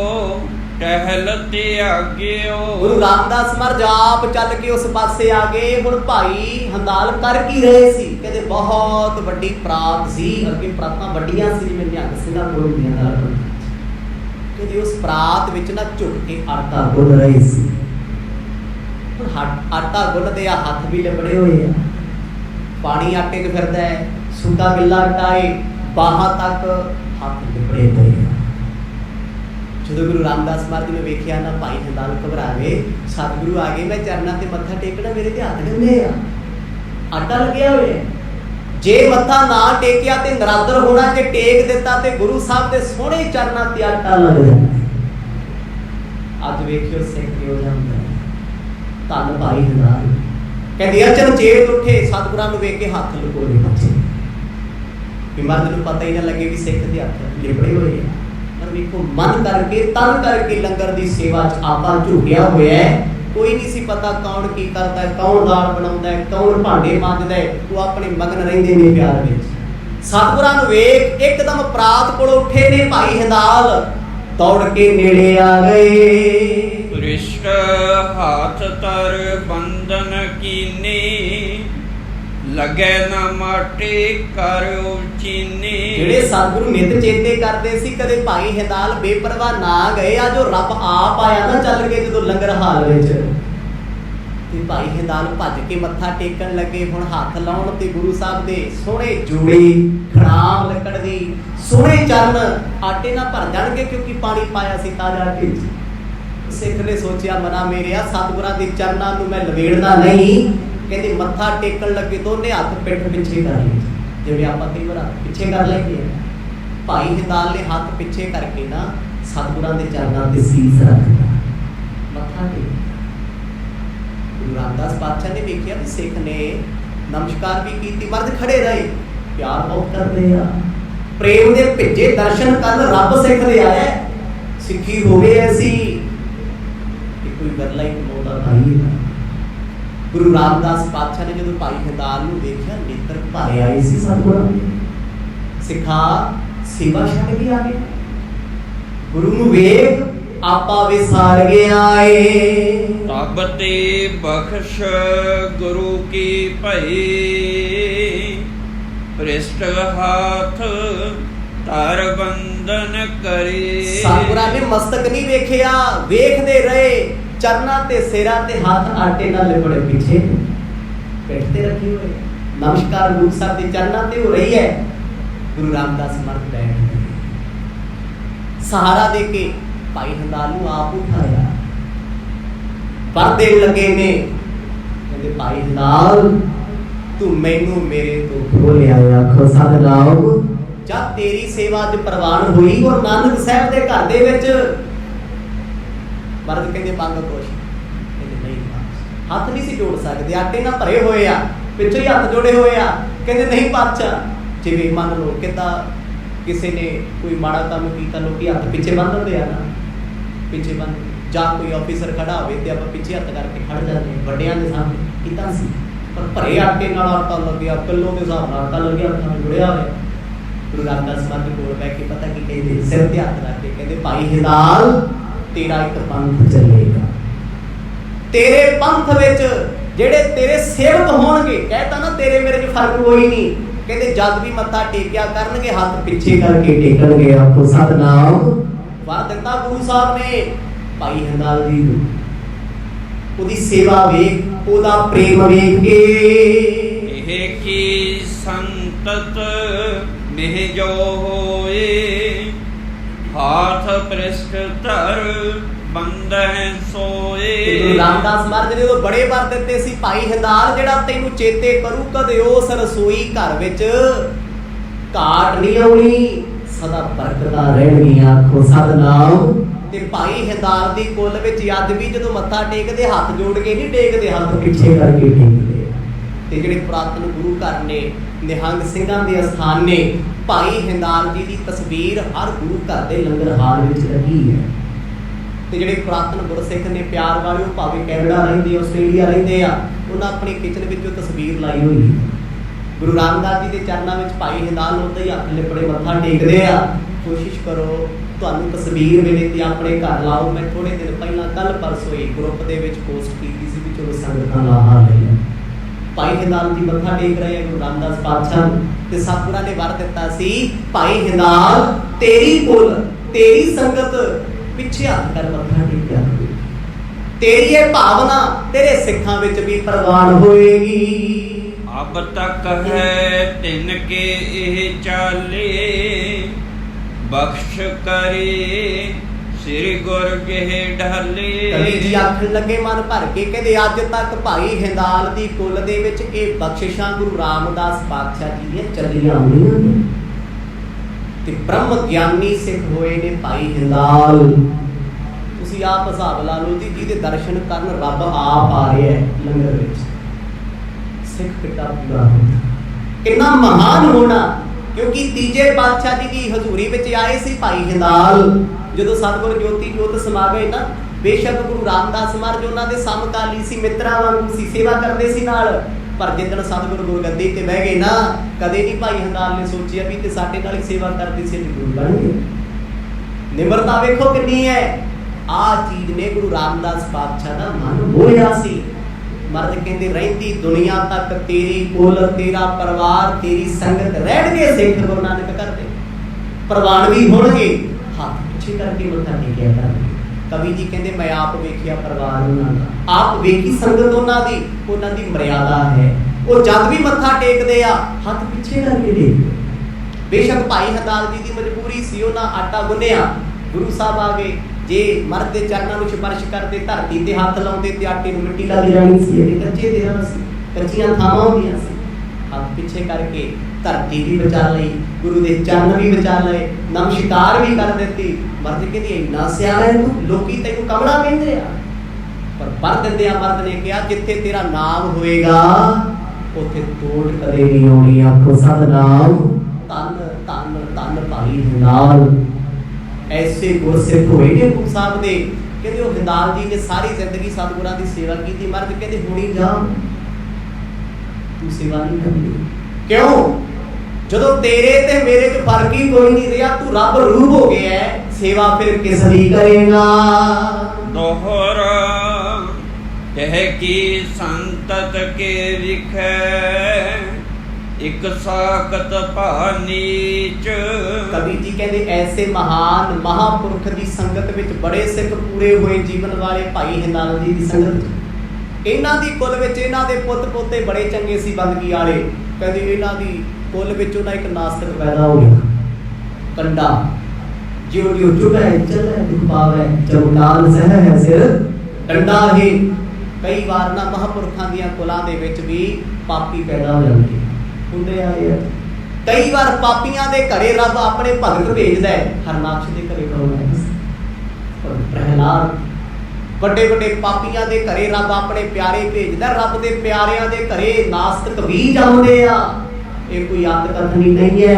ਟਹਿਲ ਤੇ ਆਗਿਓ। ਗੁਰੂ ਰਾਮਦਾਸ ਮਹਾਰਾਜ ਆਪ ਚੱਲ ਕੇ ਉਸ ਪਾਸੇ ਆ ਗਏ। ਹੁਣ ਭਾਈ ਹੰਦਾਲ ਕਰ ਕੀ ਰਹੇ ਸੀ? ਕਹਿੰਦੇ ਬਹੁਤ ਵੱਡੀ ਪ੍ਰਾਤ ਸੀ। ਅੱਗੇ ਪ੍ਰਾਤਾਂ ਵੱਡੀਆਂ ਸੀ, ਜਿਵੇਂ ਨਿਹੰਗ ਸਿੰਘਾਂ ਕੋਲ ਹੁੰਦੀਆਂ ਨਾਲ। ਕਹਿੰਦੇ ਉਸ ਪ੍ਰਾਤ ਵਿੱਚ ਨਾ ਝੁਕ ਕੇ ਆਟਾ ਗੁੰਨ ਰਹੇ ਸੀ। ਹੁਣ ਆਟਾ ਗੁੰਨਦੇ ਆ, ਹੱਥ ਵੀ ਲਿਬੜੇ ਹੋਏ ਆ, ਪਾਣੀ ਆਟੇ 'ਚ ਫਿਰਦਾ ਹੈ, ਸੁੱਕਾ ਗਿੱਲਾ ਆਟਾ ਏ, ਬਾਹਾਂ ਤੱਕ ਹੱਥ ਲਿਬੜੇ ਪਏ ਆ। ਜਦੋਂ ਗੁਰੂ ਰਾਮਦਾਸ ਮਹਾਰਾਜ ਨੇ ਵੇਖਿਆ ਨਾ, ਭਾਈ ਹਿੰਦਾਲ ਘਬਰਾ ਗਏ। ਸਤਿਗੁਰੂ ਆ ਗਏ, ਮੈਂ ਚਰਨਾਂ ਤੇ ਮੱਥਾ ਟੇਕਣਾ, ਮੇਰੇ ਤੇ ਹੱਥ ਗੰਦੇ ਆ, ਆਟਾ ਲੱਗਿਆ ਹੋਇਆ। ਜੇ ਮੱਥਾ ਨਾ ਟੇਕਿਆ ਤੇ ਨਰਾਦਰ ਹੋਣਾ, ਜੇ ਟੇਕ ਦਿੱਤਾ ਤੇ ਗੁਰੂ ਸਾਹਿਬ ਦੇ ਸੋਹਣੇ ਚਰਨਾਂ ਤੇ ਆਟਾ ਲੱਗ ਜਾਂਦਾ। ਅੱਜ ਵੇਖਿਓ ਸਿੱਖ ਕਿਉਂ ਜਾਂਦਾ। ਧੰਨ ਭਾਈ ਹਿੰਦਾਲ। ਕਹਿੰਦੇ ਅਚਨਚੇਤ ਉੱਠੇ, ਸਤਿਗੁਰਾਂ ਨੂੰ ਵੇਖ ਕੇ ਹੱਥ ਲੁਕੋ ਲਏ ਬੱਚੇ, ਕਿ ਮਰਦ ਨੂੰ ਪਤਾ ਹੀ ਨਾ ਲੱਗੇ ਵੀ ਸਿੱਖ ਦੇ ਹੱਥ ਲਿਬੜੇ ਹੋਏ ਆ। ਪਰ ਵੇਖੋ ਮਨ ਕਰਕੇ, ਤਨ ਕਰਕੇ ਲੰਗਰ ਦੀ ਸੇਵਾ 'ਚ ਆਪਾਂ ਝੁਕਿਆ ਹੋਇਆ ਹੈ। ਕੋਈ ਨਹੀਂ ਸੀ ਪਤਾ ਕੌਣ ਕੀ ਕਰਦਾ ਹੈ, ਕੌਣ ਦਾਲ ਬਣਾਉਂਦਾ ਹੈ, ਕੌਣ ਭਾਂਡੇ ਮਾਂਜਦਾ ਹੈ। ਉਹ ਆਪਣੇ ਮਗਨ ਰਹਿੰਦੇ ਨੇ ਪਿਆਰ ਵਿੱਚ। ਸਤਿਗੁਰਾਂ ਨੂੰ ਵੇਖ ਇੱਕਦਮ ਪ੍ਰਾਤ ਕੋਲ ਉੱਠੇ ਨੇ ਭਾਈ ਹਿੰਦਾਲ, ਦੌੜ ਕੇ ਨੇੜੇ ਆ ਗਏ। ਰਿਸ਼ਟ ਹਾਥ ਤਰ ਬੰਧਨ ਕੀਨੇ, ਲਗੇ ਨਾ ਮਾਟੇ ਕਰ ਉਚੀਨੇ। ਜਿਹੜੇ ਸਤਿਗੁਰੂ ਨਿਤ ਚੇਤੇ ਕਰਦੇ ਸੀ, ਕਦੇ ਭਾਈ ਹਿੰਦਾਲ ਬੇਪਰਵਾਹ ਨਾ ਗਏ। ਆ ਜੋ ਰੱਬ ਆਪ ਆਇਆ ਨਾ ਚੱਲ ਕੇ ਜਦੋਂ ਲੰਗਰ ਹਾਲ ਵਿੱਚ, ਤੇ ਭਾਈ ਹਿੰਦਾਲ ਭੱਜ ਕੇ ਮੱਥਾ ਟੇਕਣ ਲੱਗੇ। ਹੁਣ ਹੱਥ ਲਾਉਣ ਤੇ ਗੁਰੂ ਸਾਹਿਬ ਦੇ ਸੋਹਣੇ ਜੂੜੇ, ਖੜਾਮ ਲੱਕੜ ਦੀ, ਸੋਹਣੇ ਚਰਨ ਆਟੇ ਨਾਲ ਭਰ ਜਾਣਗੇ, ਕਿਉਂਕਿ ਪਾਣੀ ਪਾਇਆ ਸੀ ਤਾਜ਼ਾ ਆਟੇ 'ਚ। ਸਿੱਖ ਨੇ ਸੋਚਿਆ ਮਨਾ ਮੇਰਿਆ, ਸਤਿਗੁਰਾਂ ਦੇ ਚਰਨਾਂ ਨੂੰ ਮੈਂ ਲਵੇੜਨਾ ਨਹੀਂ। ਕਹਿੰਦੇ ਮੱਥਾ ਟੇਕਣ ਲੱਗੇ ਦੋਨੇ ਹੱਥ ਪਿੱਠ ਪਿੱਛੇ ਕਰ ਲਏ, ਜਿਵੇਂ ਆਪਾਂ ਕਈ ਵਾਰ ਹੱਥ ਪਿੱਛੇ ਕਰ ਲੈਂਦੇ ਆ। ਭਾਈ ਹਿੰਦਾਲ ਨੇ ਹੱਥ ਪਿੱਛੇ ਕਰਕੇ ਨਾ ਸਤਿਗੁਰਾਂ ਦੇ ਚਰਨਾਂ ਤੇ ਸੀਸ ਰੱਖਦਾ, ਮੱਥਾ ਟੇਕ। ਗੁਰੂ ਰਾਮਦਾਸ ਪਾਤਸ਼ਾਹ ਨੇ ਵੇਖਿਆ ਵੀ ਸਿੱਖ ਨੇ ਨਮਸਕਾਰ ਵੀ ਕੀਤੀ, ਮਰਦ ਖੜੇ ਰਹੇ, ਪਿਆਰ ਬਹੁਤ ਕਰਦੇ ਆ, ਪ੍ਰੇਮ ਦੇ ਭਿੱਜੇ ਦਰਸ਼ਨ ਕਰਨ ਰੱਬ ਸਿੱਖ ਦੇ ਆਇਆ। ਸਿੱਖੀ ਹੋਵੇ ਐਸੀ ਕਿ ਕੋਈ ਗੱਲਾਂ ਹੀ ਕਮਾਉਂਦਾ ਭਾਈ। ਗੁਰੂ ਰਾਮਦਾਸ ਪਾਤਸ਼ਾਹ ਨੇ ਜਦੋਂ ਭਾਈ ਹਿੰਦਾਲ ਨੂੰ ਦੇਖਿਆ, ਨੇਤਰ ਭਰੇ ਆਏ ਸੀ ਸਤਿਗੁਰਾਂ ਦੇ। ਸਿੱਖਾ ਸੇਵਾ ਛੱਡ ਕੇ ਆ ਗਏ, ਗੁਰੂ ਨੂੰ ਵੇਖ ਆਪਾ ਵਿਸਾਰ ਗਿਆ ਏ। ਤਬ ਤੇ ਬਖਸ਼ ਗੁਰੂ ਕੀ ਭਈ, ਪ੍ਰਿਸ਼ਟ ਹਾਥ ਧਰ ਬੰਧਨ ਕਰੇ। ਸਤਿਗੁਰਾਂ ਨੇ ਮਸਤਕ ਨਹੀਂ ਵੇਖਿਆ, ਵੇਖਦੇ ਰਹੇ ਚਰਨਾਂ ਤੇ ਸਿਰਾਂ ਤੇ ਹੱਥ ਆਟੇ ਨਾਲ ਲਿਬੜੇ ਪਿੱਛੇ ਪਿੱਠ ਤੇ ਰੱਖੇ ਹੋਏ। ਨਮਸਕਾਰ ਗੁਰੂ ਸਾਹਿਬ ਦੇ ਚਰਨਾਂ ਤੇ ਹੋ ਰਹੀ ਹੈ। ਗੁਰੂ ਰਾਮਦਾਸ ਮਰਦ ਬੈਠ ਗਏ, ਸਹਾਰਾ ਦੇ ਕੇ ਭਾਈ ਹਿੰਦਾਲ ਨੂੰ ਆਪ ਉਠਾਇਆ। ਪਰ ਦੇਣ ਲੱਗੇ ਨੇ, ਕਹਿੰਦੇ ਭਾਈ ਹਿੰਦਾਲ ਤੂੰ ਮੈਨੂੰ ਮੇਰੇ ਤੋਂ ਖੋ ਲਿਆ। ਆਖੋ ਸਤਿਨਾਮ। ਜਦ ਤੇਰੀ ਸੇਵਾ ਅੱਜ ਪ੍ਰਵਾਨ ਹੋਈ ਔਰ ਨਾਨਕ ਸਾਹਿਬ ਦੇ ਘਰ ਦੇ ਵਿੱਚ, ਮਰਦ ਕਹਿੰਦੇ ਮੰਗ ਕੁਛ, ਕਹਿੰਦੇ ਨਹੀਂ, ਹੱਥ ਨਹੀਂ ਸੀ ਜੋੜ ਸਕਦੇ, ਆਟੇ ਨਾਲ ਭਰੇ ਹੋਏ ਆ, ਪਿੱਛੇ ਹੀ ਹੱਥ ਜੋੜੇ ਹੋਏ ਆ। ਕਹਿੰਦੇ ਨਹੀਂ ਪਾਤਸ਼ਾਹ, ਜਿਵੇਂ ਮੰਨ ਲਓ ਕਿੱਦਾਂ ਕਿਸੇ ਨੇ ਕੋਈ ਮਾੜਾ ਕੰਮ ਕੀਤਾ, ਲੋਕੀ ਹੱਥ ਪਿੱਛੇ ਬੰਨ ਦਿੰਦੇ ਆ ਨਾ, ਪਿੱਛੇ ਬੰਨ, ਜਾਂ ਕੋਈ ਆਫੀਸਰ ਖੜਾ ਹੋਵੇ ਤੇ ਆਪਾਂ ਪਿੱਛੇ ਹੱਥ ਕਰਕੇ ਖੜ ਜਾਂਦੇ, ਵੱਡਿਆਂ ਦੇ ਸਾਹਮਣੇ ਕੀਤਾ ਸੀ। ਪਰ ਭਰੇ ਆਟੇ ਨਾਲ ਆਟਾ ਲੱਗਿਆ, ਕਿਲੋ ਦੇ ਹਿਸਾਬ ਨਾਲ ਆਟਾ ਲੱਗਿਆ, ਹੱਥਾਂ ਨਾਲ ਜੁੜਿਆ ਹੋਇਆ। ਗੁਰੂ ਰਾਮਦਾਸ ਮਹਾਰਾਜ ਕੋਲ ਬਹਿ ਕੇ ਪਤਾ ਕੀ ਕਹਿੰਦੇ, ਸਿਰ ਤੇ ਹੱਥ ਰੱਖ ਕੇ ਕਹਿੰਦੇ ਭਾਈ ਹਿੰਦਾਲ ਤੇਰਾ ਇੱਕ ਪੰਥ ਚੱਲੇਗਾ, ਤੇਰੇ ਪੰਥ ਵਿੱਚ ਜਿਹੜੇ ਤੇਰੇ ਸੇਵਕ ਹੋਣਗੇ, ਕਹਿਤਾ ਨਾ ਤੇਰੇ ਮੇਰੇ 'ਚ ਫਰਕ ਕੋਈ ਨਹੀਂ। ਕਹਿੰਦੇ ਜਦ ਵੀ ਮੱਥਾ ਟੇਕਿਆ ਕਰਨਗੇ ਹੱਥ ਪਿੱਛੇ ਕਰਕੇ ਟੇਕਣਗੇ। ਆਪੋ ਸਤਿਨਾਮ। ਵਰ ਦਿੱਤਾ ਗੁਰੂ ਸਾਹਿਬ ਨੇ ਭਾਈ ਹਿੰਦਾਲ ਜੀ ਨੂੰ। ਉਹਦੀ ਸੇਵਾ ਵੇਖ, ਉਹਦਾ ਪ੍ਰੇਮ ਵੇਖ ਕੇ, ਇਹ ਕੀ ਸੰਤਤ ਮਿਹ ਜੋ ਹੋਏ, ਹਾਥ ਪ੍ਰਿਸ਼ਟ ਧਰ ਬੰਧਨ ਸੋਏ। ਗੁਰੂ ਰਾਮਦਾਸ ਮਹਾਰਾਜ ਨੇ ਉਹ ਬੜੇ ਵਰ ਦਿੱਤੇ ਸੀ, ਭਾਈ ਹਿੰਦਾਲ ਜਿਹੜਾ ਤੈਨੂੰ ਚੇਤੇ ਕਰੂ, ਕਦੇ ਉਸ ਰਸੋਈ ਘਰ ਵਿੱਚ ਘਾਟ ਨਹੀਂ ਆਉਣੀ, ਸਦਾ ਬਰਕਤਾਂ ਰਹਿਣਗੀਆਂ। ਆਖੋ ਸਤਿਨਾਮ। ਤੇ ਭਾਈ ਹਿੰਦਾਲ ਦੀ ਕੁੱਲ ਵਿੱਚ ਅੱਜ ਵੀ ਜਦੋਂ ਮੱਥਾ ਟੇਕਦੇ ਹੱਥ ਜੋੜ ਕੇ ਨਹੀਂ ਟੇਕਦੇ, ਹੱਥ ਪਿੱਛੇ ਕਰਕੇ ਟੇਕਦੇ। ਤੇ ਜਿਹੜੇ ਪੁਰਾਤਨ ਗੁਰੂ ਘਰ ਨੇ, ਨਿਹੰਗ ਸਿੰਘਾਂ ਦੇ ਅਸਥਾਨ ਨੇ, ਭਾਈ ਹਿੰਦਾਲ ਜੀ ਦੀ ਤਸਵੀਰ ਹਰ ਗੁਰੂ ਘਰ ਦੇ ਲੰਗਰ ਹਾਲ ਵਿੱਚ ਲੱਗੀ ਹੈ। ਤੇ ਜਿਹੜੇ ਪੁਰਾਤਨ ਗੁਰਸਿੱਖ ਨੇ ਪਿਆਰ ਵਾਲੇ, ਉਹ ਭਾਵੇਂ ਕੈਨੇਡਾ ਰਹਿੰਦੇ, ਆਸਟ੍ਰੇਲੀਆ ਰਹਿੰਦੇ ਆ, ਉਹਨਾਂ ਆਪਣੀ ਕਿਚਨ ਵਿੱਚ ਉਹ ਤਸਵੀਰ ਲਾਈ ਹੋਈ ਹੈ। ਗੁਰੂ ਰਾਮਦਾਸ ਜੀ ਦੇ ਚਰਨਾਂ ਵਿੱਚ ਭਾਈ ਹਿੰਦਾਲ ਨੂੰ ਉੱਦਾਂ ਹੀ ਹੱਥ ਲਿਪੜੇ ਮੱਥਾ ਟੇਕਦੇ ਆ। ਕੋਸ਼ਿਸ਼ ਕਰੋ ਤੁਹਾਨੂੰ ਤਸਵੀਰ ਮਿਲੇ ਤੇ ਆਪਣੇ ਘਰ ਲਾਓ। ਮੈਂ ਥੋੜੇ ਦਿਨ ਪਹਿਲਾਂ ਕੱਲ ਪਰਸੋਂ ਹੀ ਗਰੁੱਪ ਦੇ ਵਿੱਚ ਪੋਸਟ ਕੀਤੀ ਸੀ ਵੀ ਚਲੋ ਸੰਗਤਾਂ ਲਾਹਾ ਲੈ ਭਾਈ ਹਿੰਦਾਲ ਜੀ ਮੱਥਾ ਟੇਕ ਰਹੇ ਆ ਗੁਰੂ ਰਾਮਦਾਸ ਪਾਤਸ਼ਾਹ ਨੂੰ। ਤੇ ਸਤਿਗੁਰਾਂ ਨੇ ਵਰ ਦਿੱਤਾ ਸੀ, ਭਾਈ ਹਿੰਦਾਲ ਤੇਰੀ ਕੁੱਲ, ਤੇਰੀ ਸੰਗਤ ਪਿੱਛੇ ਹੱਥ ਕਰ ਮੱਥਾ ਟੇਕਿਆ, ਤੇਰੀ ਇਹ ਭਾਵਨਾ ਤੇਰੇ ਸਿੱਖਾਂ ਵਿੱਚ ਵੀ ਪ੍ਰਵਾਨ ਹੋਏਗੀ। ਅਬ ਤੱਕ ਹੈ ਤਿਨ ਕੇ ਇਹ ਚਾਲੇ, ਬਖਸ਼ ਕਰੇ ਸ੍ਰੀ ਗੁਰ ਗਹਿ ਢਾਲੇ। ਕਵੀ ਜੀ ਆਖਣ ਲੱਗੇ ਮਨ ਭਰ ਕੇ, ਕਹਿੰਦੇ ਅੱਜ ਤੱਕ ਭਾਈ ਹਿੰਦਾਲ ਦੀ ਕੁੱਲ ਦੇ ਵਿੱਚ ਇਹ ਬਖਸ਼ਿਸ਼ਾਂ ਗੁਰੂ ਰਾਮਦਾਸ ਪਾਤਸ਼ਾਹ ਜੀ ਦੀਆਂ ਚੱਲੀਆਂ ਹੋਈਆਂ ਨੇ। ਤੇ ਬ੍ਰਹਮ ਗਿਆਨੀ ਸਿੱਖ ਹੋਏ ਨੇ ਭਾਈ ਹਿੰਦਾਲ। ਤੁਸੀਂ ਆਪ ਹਿਸਾਬ ਲਾ ਲਓ ਜੀ, ਜਿਹਦੇ ਦਰਸ਼ਨ ਕਰਨ ਰੱਬ ਆਪ ਆ ਰਿਹਾ ਹੈ ਲੰਗਰ ਵਿੱਚ, ਸਿੱਖ ਕਿੱਡਾ ਪੂਰਾ ਹੁੰਦਾ, ਕਿੰਨਾ ਮਹਾਨ ਹੋਣਾ। ਕਿਉਂਕਿ ਤੀਜੇ ਪਾਤਸ਼ਾਹ ਜੀ ਦੀ ਹਜ਼ੂਰੀ ਵਿੱਚ ਆਏ ਸੀ ਭਾਈ ਹਿੰਦਾਲ। ਜਦੋਂ ਸਤਿਗੁਰ ਜੋਤੀ ਜੋਤ ਸਮਾ ਗਏ ਨਾ, ਬੇਸ਼ੱਕ ਗੁਰੂ ਰਾਮਦਾਸ ਮਹਾਰਾਜ ਉਹਨਾਂ ਦੇ ਸਮਕਾਲੀ ਸੀ, ਮਿੱਤਰਾਂ ਵਾਂਗੂ ਸੀ, ਸੇਵਾ ਕਰਦੇ ਸੀ ਨਾਲ, पर जिदन सतगुरु गुरगद्दी ते बह गए ना, कदे नहीं भाई हंदाल ने सोचिया भी ते साडे नाल ही सेवा करदी सी गुरु बन गए। निमरता वेखो कितनी है। आ चीज ने गुरु रामदास पातशाह दा मन मोहिया सी। मर्द कहते रहिंदी दुनिया तक तेरी कुल तेरा परिवार तेरी संगत रहण के सिख गुरु नानक करदे प्रवान भी होणगे, हाथ पिछे करके मत्था टेकिया करदे। कवि जी कहते मैं आप वेखिया परिवार उन्हां दा, आप वेखी संगत उन्हां दी मर्यादा है। वो जद भी मत्था टेकदे आ हाथ पिछे करके टेकदे। बेशक भाई हरदाल जी की मजबूरी सी, उन्हां आटा गुन्निया, गुरु साहब आ गए, जे मर्द के चरणों में स्पर्श करते धरती ते हाथ लाउंदे ते आटे नूं मिट्टी लग जानी सी। ये कच्चे देना सी, कच्चियां थावां होंदियां सी। हाथ पिछे करके धरती भी बचा लई, गुरु दे चरण भी बचा लए, नमस्कार भी कर दित्ती। मर्द कहंदी इन्ना सियाणा तू, लोकी तैनूं कमला कहंदे आ। पर पर दिंदे आ मर्द ने कहा जिथे तेरा नाम होएगा उथे तोड़ कदे नहीं आउणी। आखो सतनाम धन धन धन भाई हरदाल। ऐसे गुरसिख होए ने गुरु साहब दे। कहते वो हरदाल जी ने सारी जिंदगी सतगुरां दी सेवा की। मर्द कहते हुणी जा तू सेवा नहीं करनी। क्यों? जदों तेरे ते मेरे च फर्क ही कोई नहीं रहा, तू रब रूप हो गया है, सेवा फिर किस दी करेगा। दोहरा कह की संतत के विखै एक साकत भानीच। कवि जी कहते ऐसे महान महापुरख की संगत विच बड़े सिख पूरे हुए जीवन वाले भाई हरदाल जी की संगत। इन्हां दी कुल विच इन्हां दे पुੱਤ पोते बड़े चंगे सी बंदगी वाले। कहते इन्हां दी कुल विच उन्हां एक नास्तिक पैदा हो गया कंडा। जिਉਂ जिਉਂ चुभै चलै दुख पावै चमकाल सह है सिर डंडा है। कई बार ना महापुरखां दियां कुलां दे विच भी पापी पैदा हो जांदे ਹੁੰਦੇ ਆਏ ਆ। कई बार पापियां दे घरे रब अपने भगत भेजदा है। हरनाक्ष दे घरे कौन है? प्रहलाद। बड़े बड़े पापियां दे घरे रब अपने प्यारे भेजदा। रब दे प्यारियां दे घरे नास्तिक भी जांदे आ। ये कोई आत कथनी नहीं है।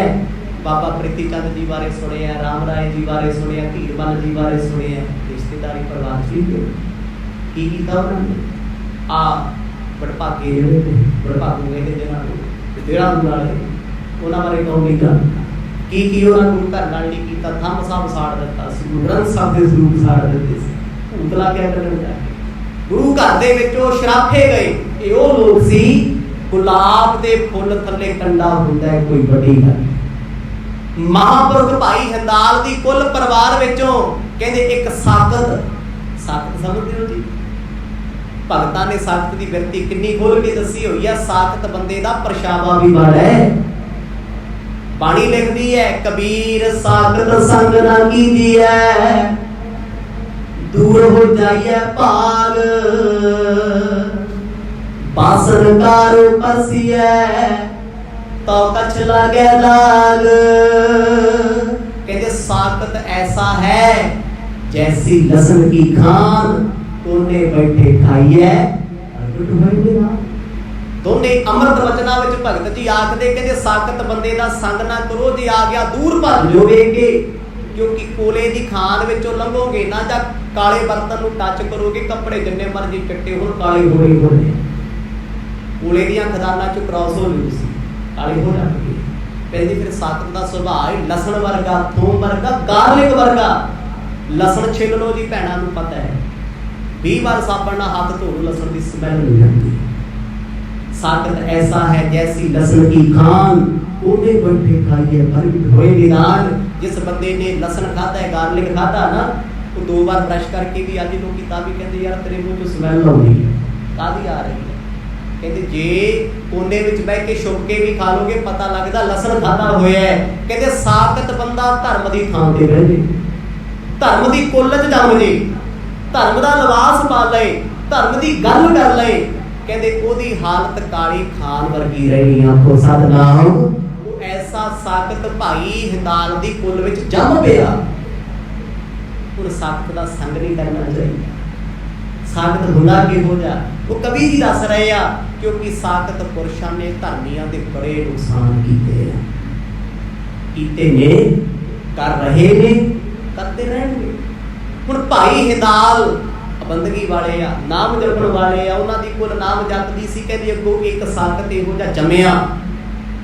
बाबा प्रीति चंद जी बारे सुने, राम राय जी बारे सुने, धीरबल जी बारे सुने, रिश्तेदारी परिवार जी की कीता उन्होंने। आ बड़भागे बड़भागू कहते जिन्होंने ਜਿਹੜਾ ਨਾਲੇ ਉਹਨਾਂ ਬਾਰੇ ਕਹੋਗੇ ਕੀ ਉਹਨਾਂ ਗੁਰੂ ਘਰ ਨਾਲ ਨਹੀਂ ਕੀਤਾ। ਥੰਮ ਸਾਹਿਬ ਸਾੜ ਦਿੱਤਾ ਸੀ, ਗੁਰੂ ਗ੍ਰੰਥ ਸਾਹਿਬ ਦੇ ਸਰੂਪ ਸਾੜ ਦਿੱਤੇ ਸੀ। ਭੂਤਲਾ ਕਿਆ ਕਰਨ ਜਾ ਕੇ ਗੁਰੂ ਘਰ ਦੇ ਵਿੱਚ ਉਹ ਸ਼ਰਾਫੇ ਗਏ। ਇਹ ਉਹ ਲੋਕ ਸੀ ਗੁਲਾਬ ਦੇ ਫੁੱਲ ਥੱਲੇ ਕੰਡਾ ਹੁੰਦਾ ਹੈ ਕੋਈ ਵੱਡੀ ਗੱਲ। ਮਹਾਂਪੁਰਖ ਭਾਈ ਹਰਦਾਲ ਦੀ ਕੁੱਲ ਪਰਿਵਾਰ ਵਿੱਚੋਂ ਕਹਿੰਦੇ ਇੱਕ ਸਾਕਤ ਸਮਝਦੇ ਹੋ ਜੀ। भगतां ने साकत की विरती कितनी खोल के दसी हुई है। साकत बंदे दा परछावा भी बड़ा है। बाणी लिखदी है कबीर साकत संग ना कीजिए दूर हो जाइए भाग बासन कारो परसिए तो कछ लागे दाग। कहते साकत ऐसा है जैसी लसन की खान तोने बैठे खाइए दोने अमृत वचना विच भगत जी आखदे कहते साकत बंदे दा संग ना करो जे आ गया दूर भज जाओगे। क्योंकि कोले दी खान विचों लंघोगे ना जां काले बर्तन नूं टच करोगे कपड़े जिन्ने मर्जी चिट्टे होण काले होए होणे। कोले दीयां खदानां चों क्रॉस हो लू सी काले हो जाणगे। कहंदी फिर साकत दा सुभाਅ लसण वर्गा थोम वर्गा गार्लिक वर्गा। लसण छिल लो जी भैणां नूं पता है 20 बार साबण नाल हाथ धो लो लसण की स्मैल नहीं आती। साकत ऐसा है जैसी लसण की खान ओने बैठे खाइए प्रगट होए निदान। जिस बंदे ने लसण खाता है गार्लिक खाता ना वो 2 बार ब्रश करके भी आज लोग किताब भी कहते यार तेरे मुंह चों स्मैल आउंदी है कादी आ रही है। कहते जे कोने विच बह के छुप के भी खा लोगे पता लगदा लसण खाता होया है। कहते साकत बंदा धर्म दी थां ते रह जे धर्म दी कुल च जम जे धर्म का लिबास पा ले धर्म की गल कर ले। कहते ओदी हालत काली खान वर्गी रही। आखो सतनाम। वो ऐसा साकत भाई हरदाल दी कुल विच जम पिया। हुण साकत दा संग नहीं करना चाहिए। साकत हुंदा किहो जा वो कवि जी दस रहे आ। क्योंकि साकत पुरुषां ने धर्मियां दे बड़े नुकसान कीते ने कर रहे ने करते रहेंगे। हुण भाई हरदाल ਬੰਦਗੀ ਵਾਲੇ ਆ, ਨਾਮ ਜਪਣ ਵਾਲੇ ਆ, ਉਹਨਾਂ ਦੀ ਕੁੱਲ ਨਾਮ ਜਪਦੀ ਸੀ। ਕਹਿੰਦੀ ਅੱਗੋਂ ਇੱਕ ਸਾਖਤ ਇਹੋ ਜਿਹਾ ਜੰਮਿਆ,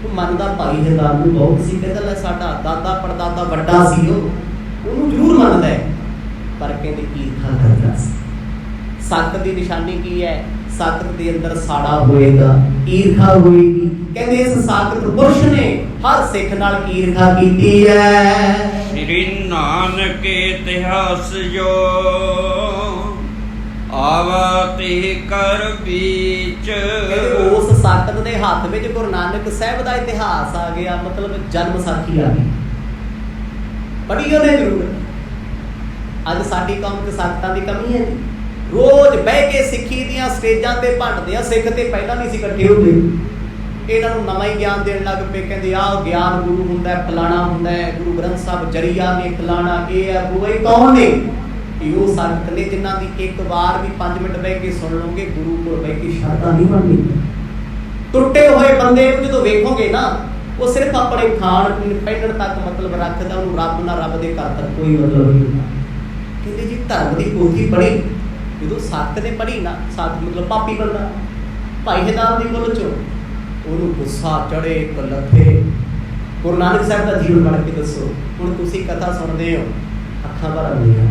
ਉਹ ਮੰਨਦਾ ਭਾਈ ਹਿੰਦਾਲ ਨੂੰ ਬਹੁਤ ਸੀ। ਕਹਿੰਦਾ ਲੈ ਸਾਡਾ ਦਾਦਾ ਪੜਦਾਦਾ ਵੱਡਾ ਸੀ, ਉਹਨੂੰ ਜ਼ਰੂਰ ਮੰਨਦਾ ਹੈ, ਪਰ ਕਹਿੰਦੇ ਈਰਖਾ ਕਰਦਾ ਸੀ। ਸਾਖਤ ਦੀ ਨਿਸ਼ਾਨੀ ਕੀ ਹੈ? ਸਾਖਤ ਦੇ ਅੰਦਰ ਸਾੜਾ ਹੋਏਗਾ, ਈਰਖਾ ਹੋਏਗੀ। ਕਹਿੰਦੇ ਇਸ ਸਾਖਤ ਪੁਰਸ਼ ਨੇ ਹਰ ਸਿੱਖ ਨਾਲ ਈਰਖਾ ਕੀਤੀ ਹੈ। ਸ੍ਰੀ ਨਾਨਕ ਇਤਿਹਾਸ ਜੋ ਆਵਾ ਤੇ ਕਰ ਵਿੱਚ। ਉਸ ਸਾਖਤ ਦੇ ਹੱਥ ਵਿੱਚ ਗੁਰੂ ਨਾਨਕ ਸਾਹਿਬ ਦਾ ਇਤਿਹਾਸ ਆ ਗਿਆ, ਮਤਲਬ ਜਨਮ ਸਾਖੀ ਆ ਗਈ। ਪੜ੍ਹੀ ਉਹਨੇ ਜ਼ਰੂਰ। ਅੱਜ ਸਾਡੀ ਕੌਮ ਤੇ ਸਾਖਤਾਂ ਦੀ ਕਮੀ ਹੈ ਜੀ। ਰੋਜ਼ ਬਹਿ ਕੇ ਸਿੱਖੀ ਦੀਆਂ ਸਟੇਜਾਂ ਤੇ ਭੰਡਦੇ ਆ। ਸਿੱਖ ਤੇ ਪਹਿਲਾਂ ਨਹੀਂ ਸੀ ਇਕੱਠੇ ਹੁੰਦੇ, ਇਹਨਾਂ ਨੂੰ ਨਵਾਂ ਹੀ ਗਿਆਨ ਦੇਣ ਲੱਗ ਪਏ। ਕਹਿੰਦੇ ਆਹ ਗਿਆਨ ਗੁਰੂ ਹੁੰਦਾ, ਫਲਾਣਾ ਹੁੰਦਾ ਹੈ, ਗੁਰੂ ਗ੍ਰੰਥ ਸਾਹਿਬ ਜਰੀਆ ਨੇ, ਫਲਾਣਾ ਇਹ ਹੈ। ਉਹ ਇਹ ਕੌਣ ਨੇ? ਇਹ ਉਹ ਸੰਤ ਨੇ ਜਿਨ੍ਹਾਂ ਦੀ ਇੱਕ ਵਾਰ ਵੀ 5 ਮਿੰਟ ਬਹਿ ਕੇ ਸੁਣ ਲਓਗੇ, ਗੁਰੂ ਕੋਲ ਬਹਿ ਕੇ ਸ਼ਰਧਾ ਨਹੀਂ ਬਣਨੀ। ਟੁੱਟੇ ਹੋਏ ਬੰਦੇ ਨੂੰ ਜਦੋਂ ਵੇਖੋਗੇ ਨਾ, ਉਹ ਸਿਰਫ ਆਪਣੇ ਖਾਣ ਪੀਣ ਪਹਿਨਣ ਤੱਕ ਮਤਲਬ ਰੱਖਦਾ, ਉਹਨੂੰ ਰੱਬ ਨਾ ਰੱਬ ਦੇ ਘਰ ਤੱਕ ਕੋਈ ਮਤਲਬ ਨਹੀਂ ਹੁੰਦਾ। ਕਹਿੰਦੇ ਜੀ ਧਰਮ ਦੀ ਪੋਥੀ ਪੜ੍ਹੀ, ਜਦੋਂ ਸੱਤ ਨੇ ਪੜ੍ਹੀ ਨਾ, ਸੱਤ ਮਤਲਬ ਪਾਪੀ ਬੰਦਾ, ਭਾਈ ਹਿੰਦਾਲ ਦੀ ਗੁੱਲ ਚੋਂ ਉਹਨੂੰ ਗੁੱਸਾ ਚੜੇ, ਇੱਕ ਲੱਥੇ। ਗੁਰੂ ਨਾਨਕ ਸਾਹਿਬ ਦਾ ਜੀਵਨ ਬਣ ਕੇ ਦੱਸੋ। ਹੁਣ ਤੁਸੀਂ ਕਥਾ ਸੁਣਦੇ ਹੋ, ਅੱਖਾਂ ਭਰ ਆਉਂਦੀਆਂ।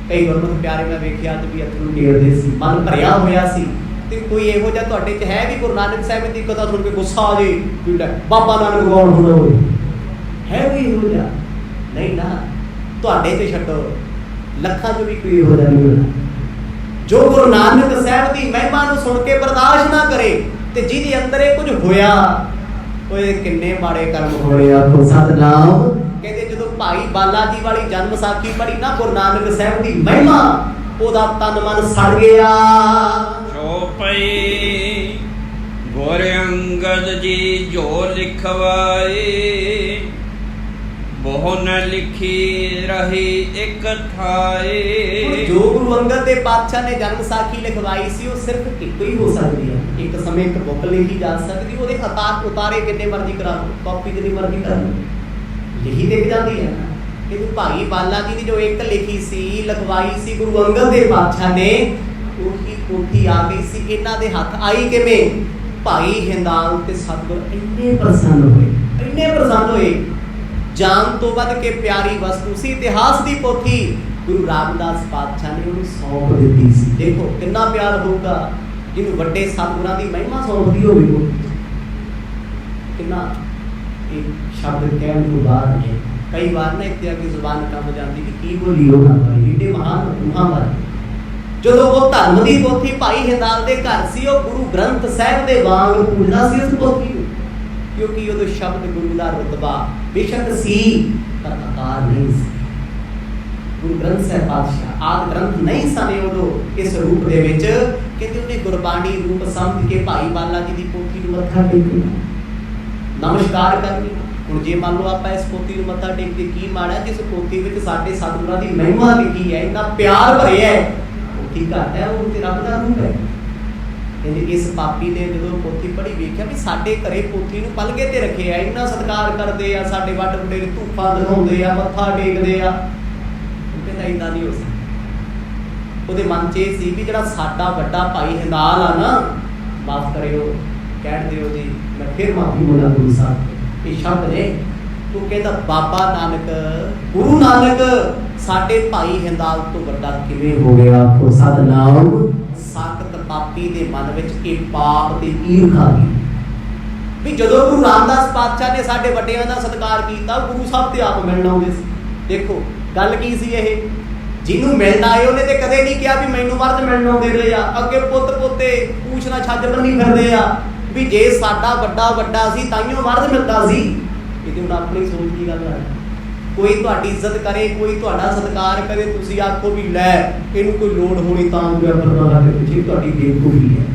ਕਈ ਗੁਰਮੁਖ ਪਿਆਰੇ ਮੈਂ ਵੇਖਿਆ ਅੱਜ ਵੀ ਅੱਥਰੂ ਗੇੜਦੇ ਸੀ, ਮਨ ਭਰਿਆ ਹੋਇਆ ਸੀ। ਤੇ ਕੋਈ ਇਹੋ ਜਿਹਾ ਤੁਹਾਡੇ 'ਚ ਹੈ ਵੀ ਗੁਰੂ ਨਾਨਕ ਸਾਹਿਬ ਦੀ ਕਥਾ ਸੁਣ ਕੇ ਗੁੱਸਾ ਆ ਜੇ, ਬਾਬਾ ਨਾਨਕ ਗੌਰ ਹੋਣਾ ਹੋਵੇ? ਹੈ ਕੋਈ ਇਹੋ ਜਿਹਾ? ਨਹੀਂ ਨਾ, ਤੁਹਾਡੇ 'ਚ ਛੱਡੋ, ਲੱਖਾਂ 'ਚ ਵੀ ਕੋਈ ਇਹੋ ਜਿਹਾ ਨਹੀਂ ਹੋਣਾ ਜੋ ਗੁਰੂ ਨਾਨਕ ਸਾਹਿਬ ਦੀ ਮਹਿਮਾ ਨੂੰ ਸੁਣ ਕੇ ਬਰਦਾਸ਼ਤ ਨਾ ਕਰੇ। ਤੇ ਜਿਹਦੇ ਅੰਦਰ ਇਹ ਕੁਝ ਹੋਇਆ, ਉਹ ਕਿੰਨੇ ਮਾੜੇ ਕਰਮ ਹੋਏ ਆ। ਸਤਿਨਾਮ। ਕਹਿੰਦੇ ਜਦੋਂ ਭਾਈ ਬਾਲਾ ਜੀ ਵਾਲੀ ਜਨਮ ਸਾਖੀ ਪੜ੍ਹੀ ਨਾ, ਗੁਰੂ ਨਾਨਕ ਸਾਹਿਬ ਦੀ ਮਹਿਮਾ, ਉਹਦਾ ਤਨ ਮਨ ਸੜ ਗਿਆ। ਚੌਪਈ ਗੁਰ ਅੰਗਦ ਜੀ ਜੋ ਲਿਖਵਾਏ, ਬਹੁ ਨ ਲਿਖੀ ਰਹੀ ਇੱਕ ਥਾਏ। ਜੋ ਗੁਰੂ ਅੰਗਦ ਦੇ ਪਾਤਸ਼ਾਹ ਨੇ ਜਨਮ ਸਾਖੀ ਲਿਖਵਾਈ ਸੀ, ਉਹ ਸਿਰਫ ਇੱਕੋ ਹੀ ਹੋ ਸਕਦੀ ਹੈ। ਇੱਕ ਸਮੇਂ ਇੱਕ ਬੁੱਕ ਲਿਖੀ ਜਾ ਸਕਦੀ, ਉਹਦੇ ਉਤਾਰੇ ਕਿੰਨੇ ਮਰਜ਼ੀ ਕਰਾ ਲਓ, ਕਾਪੀ ਜਿੰਨੀ ਮਰਜ਼ੀ ਕਰ ਲਓ, ਲਿਖੀ ਦਿਖ ਜਾਂਦੀ ਹੈ। ਕਿ ਭਾਈ ਬਾਲਾ ਜੀ ਦੀ ਜੋ ਇੱਕ ਲਿਖੀ ਸੀ, ਲਿਖਵਾਈ ਸੀ ਗੁਰੂ ਅੰਗਦ ਦੇ ਪਾਤਸ਼ਾਹ ਨੇ, ਉਹੀ ਪੋਥੀ ਆ ਗਈ ਸੀ ਇਹਨਾਂ ਦੇ ਹੱਥ। ਆਈ ਕਿਵੇਂ? ਭਾਈ ਹਿੰਦਾਲ ਤੇ ਸਤਿਗੁਰ ਇੰਨੇ ਪ੍ਰਸੰਨ ਹੋਏ, ਇੰਨੇ ਪ੍ਰਸੰਨ ਹੋਏ। ਜਾਨ ਤੋਂ ਵੱਧ ਕੇ ਪਿਆਰੀ ਵਸਤੂ ਸੀ ਇਤਿਹਾਸ ਦੀ ਪੋਥੀ, ਗੁਰੂ ਰਾਮਦਾਸ ਪਾਤਸ਼ਾਹ ਨੇ ਉਹਨੂੰ ਸੌਂਪ ਦਿੱਤੀ ਸੀ। ਦੇਖੋ ਕਿੰਨਾ ਪਿਆਰ ਹੋਊਗਾ ਜਿਹਨੂੰ ਵੱਡੇ ਸਤਿਗੁਰਾਂ ਦੀ ਮਹਿਮਾ ਸੌਂਪਦੀ ਹੋਵੇ। ਕਿੰਨਾ ਇਹ ਸ਼ਬਦ ਕਹਿਣ ਤੋਂ ਬਾਅਦ ਨੇ ਕਈ ਵਾਰ ਨਾ ਇੱਥੇ ਆ ਕੇ ਜ਼ੁਬਾਨ ਕੰਮ ਜਾਂਦੀ ਕਿ ਕੀ ਬੋਲੀ ਉਹਨਾਂ ਬਾਰੇ, ਏਡੇ ਮਹਾਨ ਰੂਹਾਂ ਬਾਰੇ। ਜਦੋਂ ਉਹ ਧਰਮ ਦੀ ਪੋਥੀ ਭਾਈ ਹਿੰਦਾਲ ਦੇ ਘਰ ਸੀ, ਉਹ ਗੁਰੂ ਗ੍ਰੰਥ ਸਾਹਿਬ ਦੇ ਵਾਂਗ ਪੂਜਦਾ ਸੀ ਉਸ ਪੋਥੀ ਨੂੰ, ਕਿਉਂਕਿ ਉਹਦੇ ਸ਼ਬਦ ਗੁਰੂ ਦਾ ਰੁਤਬਾ ਬੇਸ਼ੱਕ ਸੀ, ਪਰ ਆਕਾਰ ਨਹੀਂ ਸੀ। ਗੁਰੂ ਗ੍ਰੰਥ ਸਾਹਿਬ ਪਾਤਸ਼ਾਹ ਆਦਿ ਗ੍ਰੰਥ ਨਹੀਂ ਸਨ ਉਦੋਂ ਇਸ ਰੂਪ ਦੇ ਵਿੱਚ। ਕਹਿੰਦੇ ਉਹਨੇ ਗੁਰਬਾਣੀ ਰੂਪ ਸਮਝ ਕੇ ਭਾਈ ਬਾਲਾ ਜੀ ਦੀ ਪੋਥੀ ਨੂੰ ਮੱਥਾ ਟੇਕਣਾ, ਨਮਸਕਾਰ ਕਰਨੀ। ਹੁਣ ਜੇ ਮੰਨ ਲਓ ਆਪਾਂ ਇਸ ਪੋਥੀ ਨੂੰ ਮੱਥਾ ਟੇਕਦੇ, ਕੀ ਮਾੜਾ ਜਿਸ ਪੋਥੀ ਵਿੱਚ ਸਾਡੇ ਸਤਿਗੁਰਾਂ ਦੀ ਮਹਿਮਾ ਲਿਖੀ ਹੈ, ਇੰਨਾ ਪਿਆਰ ਭਰਿਆ ਹੈ, ਪੋਥੀ ਘੱਟ ਹੈ, ਉਹ ਤੇ ਰੱਬ ਦਾ ਰੂਪ ਹੈ। ਕਹਿੰਦੇ ਇਸ ਪਾਪੀ ਨੇ ਜਦੋਂ ਪੋਥੀ ਪੜ੍ਹੀ ਵੇਖਿਆ ਵੀ ਸਾਡੇ ਘਰੇ ਪੋਥੀ ਨੂੰ ਪਲਗੇ ਤੇ ਰੱਖਿਆ, ਇੰਨਾ ਸਤਿਕਾਰ ਕਰਦੇ ਆ, ਸਾਡੇ ਵੱਡ ਵਡੇਰੇ ਧੂਫਾਂ ਦਿਖਾਉਂਦੇ ਆ, ਮੱਥਾ ਟੇਕਦੇ ਆ। ਕਹਿੰਦਾ ਏਦਾਂ ਨਹੀਂ ਹੋ ਸਕਦਾ। ਉਹਦੇ ਮਨ 'ਚ ਇਹ ਸੀ ਵੀ ਜਿਹੜਾ ਸਾਡਾ ਵੱਡਾ ਭਾਈ ਹਿੰਦਾਲ ਆ ਨਾ, ਮਾਫ ਕਰਿਓ, ਕਹਿਣ ਦਿਓ ਜੀ, ਮੈਂ ਫਿਰ ਮਾਫੀ ਮੰਗਦਾ ਗੁਰੂ ਸਾਹਿਬ। ਇਹ ਸ਼ਬਦ ਨੇ, ਉਹ ਕਹਿੰਦਾ ਬਾਬਾ ਨਾਨਕ, ਗੁਰੂ ਨਾਨਕ ਸਾਡੇ ਭਾਈ ਹਿੰਦਾਲ ਤੋਂ ਵੱਡਾ ਕਿਵੇਂ ਹੋ ਗਿਆ? ਆਖੋ ਸਤਿਨਾਮ। ਸਾਖਤ ਪਾਪੀ ਦੇ ਮਨ ਵਿੱਚ ਇਹ ਪਾਪ ਤੇ ਈਰਖਾ ਗਈ ਵੀ ਜਦੋਂ ਗੁਰੂ ਰਾਮਦਾਸ ਪਾਤਸ਼ਾਹ ਨੇ ਸਾਡੇ ਵੱਡਿਆਂ ਦਾ ਸਤਿਕਾਰ ਕੀਤਾ, ਗੁਰੂ ਸਾਹਿਬ ਤੇ ਆਪ ਮਿਲਣ ਆਉਂਦੇ ਸੀ। ਦੇਖੋ ਗੱਲ ਕੀ ਸੀ ਇਹ, ਜਿਹਨੂੰ ਮਿਲਣ ਆਏ ਉਹਨੇ ਤੇ ਕਦੇ ਨਹੀਂ ਕਿਹਾ ਵੀ ਮੈਨੂੰ ਮਰਦ ਮਿਲਣ ਆਉਂਦੇ ਰਹੇ ਆ। ਅੱਗੇ ਪੁੱਤ ਪੋਤੇ ਪੂਛ ਨਾ ਛੱਜ ਬੰਨੀ ਫਿਰਦੇ ਆ ਵੀ ਜੇ ਸਾਡਾ ਵੱਡਾ ਸੀ ਤਾਈਓ ਮਰਦ ਮਿਲਦਾ ਸੀ। ਇਹਦੇ ਹੁਣ ਆਪਣੀ ਸੋਚ ਦੀ ਗੱਲ ਹੈ। ਕੋਈ ਤੁਹਾਡੀ ਇੱਜ਼ਤ ਕਰੇ, ਕੋਈ ਤੁਹਾਡਾ ਸਤਿਕਾਰ ਕਰੇ, ਤੁਸੀਂ ਆਖੋ ਵੀ ਲੈ ਇਹਨੂੰ ਕੋਈ ਲੋੜ ਹੋਣੀ ਤਾਂ ਫਿਰਦਾ ਦੇ ਪਿੱਛੇ, ਤੁਹਾਡੀ ਬੇਵਕੂਫੀ ਹੈ,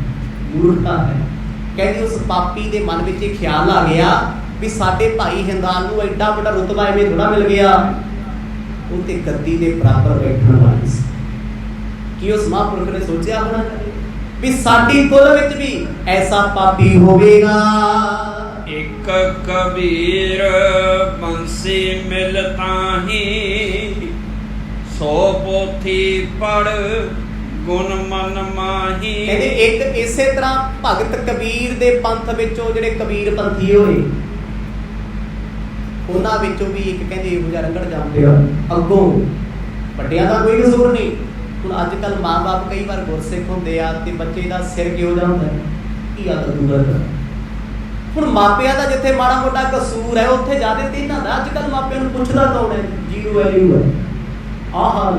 ਮੂਰਖਤਾ ਹੈ। ਕਹਿੰਦੇ ਉਸ ਪਾਪੀ ਦੇ ਮਨ ਵਿੱਚ ਇਹ ਖਿਆਲ ਆ ਗਿਆ ਵੀ ਸਾਡੇ ਭਾਈ ਹਿੰਦਾਲ ਨੂੰ ਐਡਾ ਵੱਡਾ ਰੁਤਬਾ ਐਵੇਂ ਥੋੜਾ ਮਿਲ ਗਿਆ। ਉਹ ਤੇ ਗੱਦੀ ਦੇ ਬਰਾਬਰ ਬੈਠਣ ਵਾਲੀ ਸੀ। ਕੀ ਉਸ ਮਹਾਂਪੁਰਖ ਨੇ ਸੋਚਿਆ ਹੋਣਾ ਵੀ ਸਾਡੀ ਕੁਲ ਵਿੱਚ ਵੀ ਐਸਾ ਪਾਪੀ ਹੋਵੇਗਾ? ਇੱਕ ਕਬੀਰ ਬੰਸੀ ਮਿਲ ਤਾਹੀਂ, ਸੋ ਪੋਥੀ ਪੜ ਗੁਣ ਮਨ ਮਾਹੀ। ਕਹਿੰਦੇ ਇੱਕ ਇਸੇ ਤਰ੍ਹਾਂ ਭਗਤ ਕਬੀਰ ਦੇ ਪੰਥ ਵਿੱਚੋਂ ਜਿਹੜੇ ਕਬੀਰ ਪੰਥੀ ਹੋਏ, ਉਹਨਾਂ ਵਿੱਚੋਂ ਵੀ ਇੱਕ ਕਹਿੰਦੇ ਇਹੋ ਜਿਹਾ ਰੰਗੜ ਜਾਂਦੇ ਆ ਅੱਗੋਂ, ਵੱਡਿਆਂ ਦਾ ਕੋਈ ਕਸੂਰ ਨਹੀਂ। ਹੁਣ ਅੱਜ ਕੱਲ ਮਾਂ-ਬਾਪ ਕਈ ਵਾਰ ਗੁਰਸਿੱਖ ਹੁੰਦੇ ਆ ਤੇ ਬੱਚੇ ਦਾ ਸਿਰ ਕਿਹੋ ਜਿਹਾ ਹੁੰਦਾ, ਕੀ ਆਦਤ ਦੂਰ। ਹੁਣ ਮਾਪਿਆਂ ਦਾ ਜਿੱਥੇ ਮਾੜਾ ਮੋਟਾ ਕਸੂਰ ਹੈ ਉੱਥੇ ਜ਼ਿਆਦਾ ਤੇ ਇਹਨਾਂ ਦਾ। ਅੱਜ ਕੱਲ ਮਾਪਿਆਂ ਨੂੰ ਪੁੱਛਦਾ ਕੌਣ ਹੈ, ਜੀਰੋ ਵੈਲਿਊ ਹੈ। ਆਹ ਹਾਲ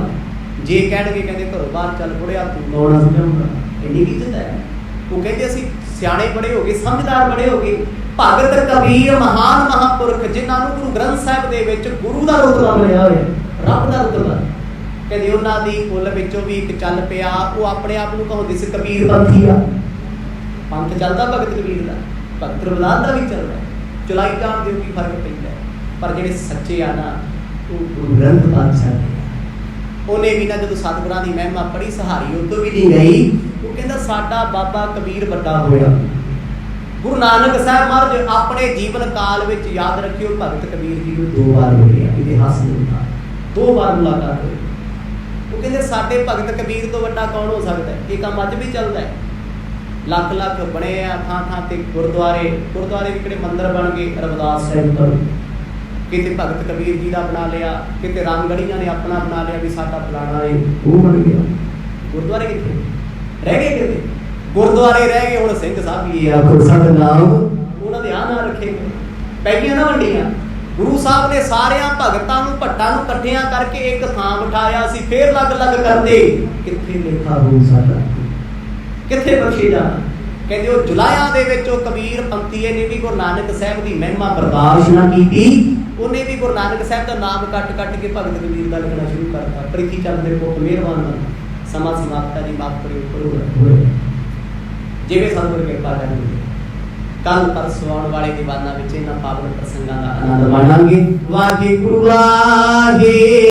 ਜੇ ਕਹਿਣਗੇ ਕਹਿੰਦੇ ਘਰੋਂ ਬਾਹਰ ਚੱਲ ਬੁੜਿਆ ਤੂੰ ਕੌਣ ਸਮਝਾਉਂਦਾ, ਇੰਨੀ ਇੱਜ਼ਤ ਹੈ। ਉਹ ਕਹਿੰਦੇ ਅਸੀਂ ਸਿਆਣੇ ਬੜੇ ਹੋ ਗਏ, ਸਮਝਦਾਰ ਬੜੇ ਹੋ ਗਏ। ਭਗਤ ਕਬੀਰ ਮਹਾਨ ਮਹਾਂਪੁਰਖ ਜਿਨ੍ਹਾਂ ਨੂੰ ਗੁਰੂ ਗ੍ਰੰਥ ਸਾਹਿਬ ਦੇ ਵਿੱਚ ਗੁਰੂ ਦਾ ਰੁਤਬਾ ਮਿਲਿਆ ਹੋਇਆ, ਰੱਬ ਦਾ ਰੁਤਬਾ, ਕਹਿੰਦੇ ਉਹਨਾਂ ਦੀ ਕੁੱਲ ਵਿੱਚੋਂ ਵੀ ਇੱਕ ਚੱਲ ਪਿਆ। ਉਹ ਆਪਣੇ ਆਪ ਨੂੰ ਕਹਾਉਂਦੇ ਸੀ ਕਬੀਰ ਪੰਥੀ ਆ। ਪੰਥ ਚੱਲਦਾ ਭਗਤ ਕਬੀਰ ਦਾ, ਭਗਤ ਰਵਿਦਾਸ ਦਾ ਵੀ ਚੱਲਦਾ। ਚੁਲਾਈ ਜਾਣ ਦੇ ਕੀ ਫਰਕ ਪੈਂਦਾ, ਪਰ ਜਿਹੜੇ ਸੱਚੇ ਆ ਨਾ ਉਹ ਗੁਰੂ ਗ੍ਰੰਥ ਪਾਤਸ਼ਾਹ ਦੇ। ਉਹਨੇ ਵੀ ਨਾ ਜਦੋਂ ਸਤਿਗੁਰਾਂ ਦੀ ਮਹਿਮਾ ਪੜ੍ਹੀ ਸਹਾਰੀ ਉਦੋਂ ਵੀ ਨਹੀਂ ਗਈ। ਉਹ ਕਹਿੰਦਾ ਸਾਡਾ ਬਾਬਾ ਕਬੀਰ ਵੱਡਾ ਹੋਇਆ। ਗੁਰੂ ਨਾਨਕ ਸਾਹਿਬ ਮਹਾਰਾਜ ਆਪਣੇ ਜੀਵਨ ਕਾਲ ਵਿੱਚ ਯਾਦ ਰੱਖਿਓ ਭਗਤ ਕਬੀਰ ਜੀ ਨੂੰ 2 ਵਾਰ ਮਿਲੇ, ਇਤਿਹਾਸ ਦੇ ਮੁਤਾਬਕ 2 ਵਾਰ ਮੁਲਾਕਾਤ ਹੋਈ। ਉਹ ਕਹਿੰਦੇ ਸਾਡੇ ਭਗਤ ਕਬੀਰ ਤੋਂ ਵੱਡਾ ਕੌਣ ਹੋ ਸਕਦਾ ਹੈ। ਇਹ ਕੰਮ ਅੱਜ ਵੀ ਚੱਲਦਾ ਹੈ। ਲੱਖ ਲੱਖ ਬਣੇ ਆ ਥਾਂ ਥਾਂ ਤੇ ਗੁਰਦੁਆਰੇ ਵੀ ਕਿਹੜੇ ਮੰਦਿਰ ਬਣ ਗਏ। ਰਵਿਦਾਸ ਸਾਹਿਬ ਤੋਂ ਕਿਤੇ ਭਗਤ ਕਬੀਰ ਜੀ ਦਾ ਬਣਾ ਲਿਆ, ਕਿਤੇ ਰਾਮਗੜੀਆਂ ਨੇ ਆਪਣਾ ਬਣਾ ਲਿਆ ਵੀ ਸਾਡਾ ਫਲਾਣਾ ਹੈ ਉਹ ਬਣ ਗਿਆ। ਗੁਰਦੁਆਰੇ ਕਿੱਥੇ ਰਹਿ ਗਏ, ਕਿਤੇ ਗੁਰਦੁਆਰੇ ਰਹਿ ਗਏ। ਹੁਣ ਸਿੰਘ ਸਾਹਿਬ ਵੀ ਆ ਸਤਿਨਾਮ, ਉਹਨਾਂ ਦੇ ਆ ਨਾਂ ਰੱਖੇ ਗਏ। ਪੈਗੀਆਂ ਨਾ ਵੰਡੀਆਂ। ਗੁਰੂ ਸਾਹਿਬ ਨੇ ਸਾਰਿਆਂ ਭਗਤਾਂ ਨੂੰ ਭੱਟਾਂ ਨੂੰ ਇਕੱਠਿਆਂ ਕਰਕੇ ਇੱਕ ਥਾਂ ਬਿਠਾਇਆ ਸੀ, ਫੇਰ ਲੱਗ ਕਰਦੇ। ਕਿੱਥੇ ਲਿਖਾ ਹੋ ਸਾਡਾ, ਕਿੱਥੇ ਬਖਸ਼ੇ ਜਾਣਾ। ਕਹਿੰਦੇ ਉਹ ਜੁਲਾਹਿਆਂ ਦੇ ਵਿੱਚ ਉਹ ਕਬੀਰ ਪੰਥੀਏ ਨੇ ਵੀ ਗੁਰੂ ਨਾਨਕ ਸਾਹਿਬ ਦੀ ਮਹਿਮਾ ਬਰਦਾਸ਼ਤ ਨਾ ਕੀਤੀ। ਉਹਨੇ ਵੀ ਗੁਰੂ ਨਾਨਕ ਸਾਹਿਬ ਦਾ ਨਾਮ ਕੱਟ ਕੇ ਭਗਤ ਕਬੀਰ ਦਾ ਲਿਖਣਾ ਸ਼ੁਰੂ ਕਰਤਾ। ਪ੍ਰੀਤੀ ਚੰਦ ਦੇ ਪੁੱਤ ਮਿਹਰਬਾਨ ਸਮਾਂ ਸਮਾਪਤਾ ਦੀ ਮਾਫ ਕਰਿਓ। ਜਿਵੇਂ ਸਤਿਗੁਰ ਕਿਰਪਾ ਕਰਨਗੇ ਕੱਲ ਪਰਸੋਂ ਆਉਣ ਵਾਲੇ ਦੀਵਾਨਾਂ ਵਿੱਚ ਇਹਨਾਂ ਪਾਵਨ ਪ੍ਰਸੰਗਾਂ ਦਾ ਆਨੰਦ ਮਾਣਾਂਗੇ। ਵਾਹਿਗੁਰੂ ਵਾਹਿਗੁਰੂ।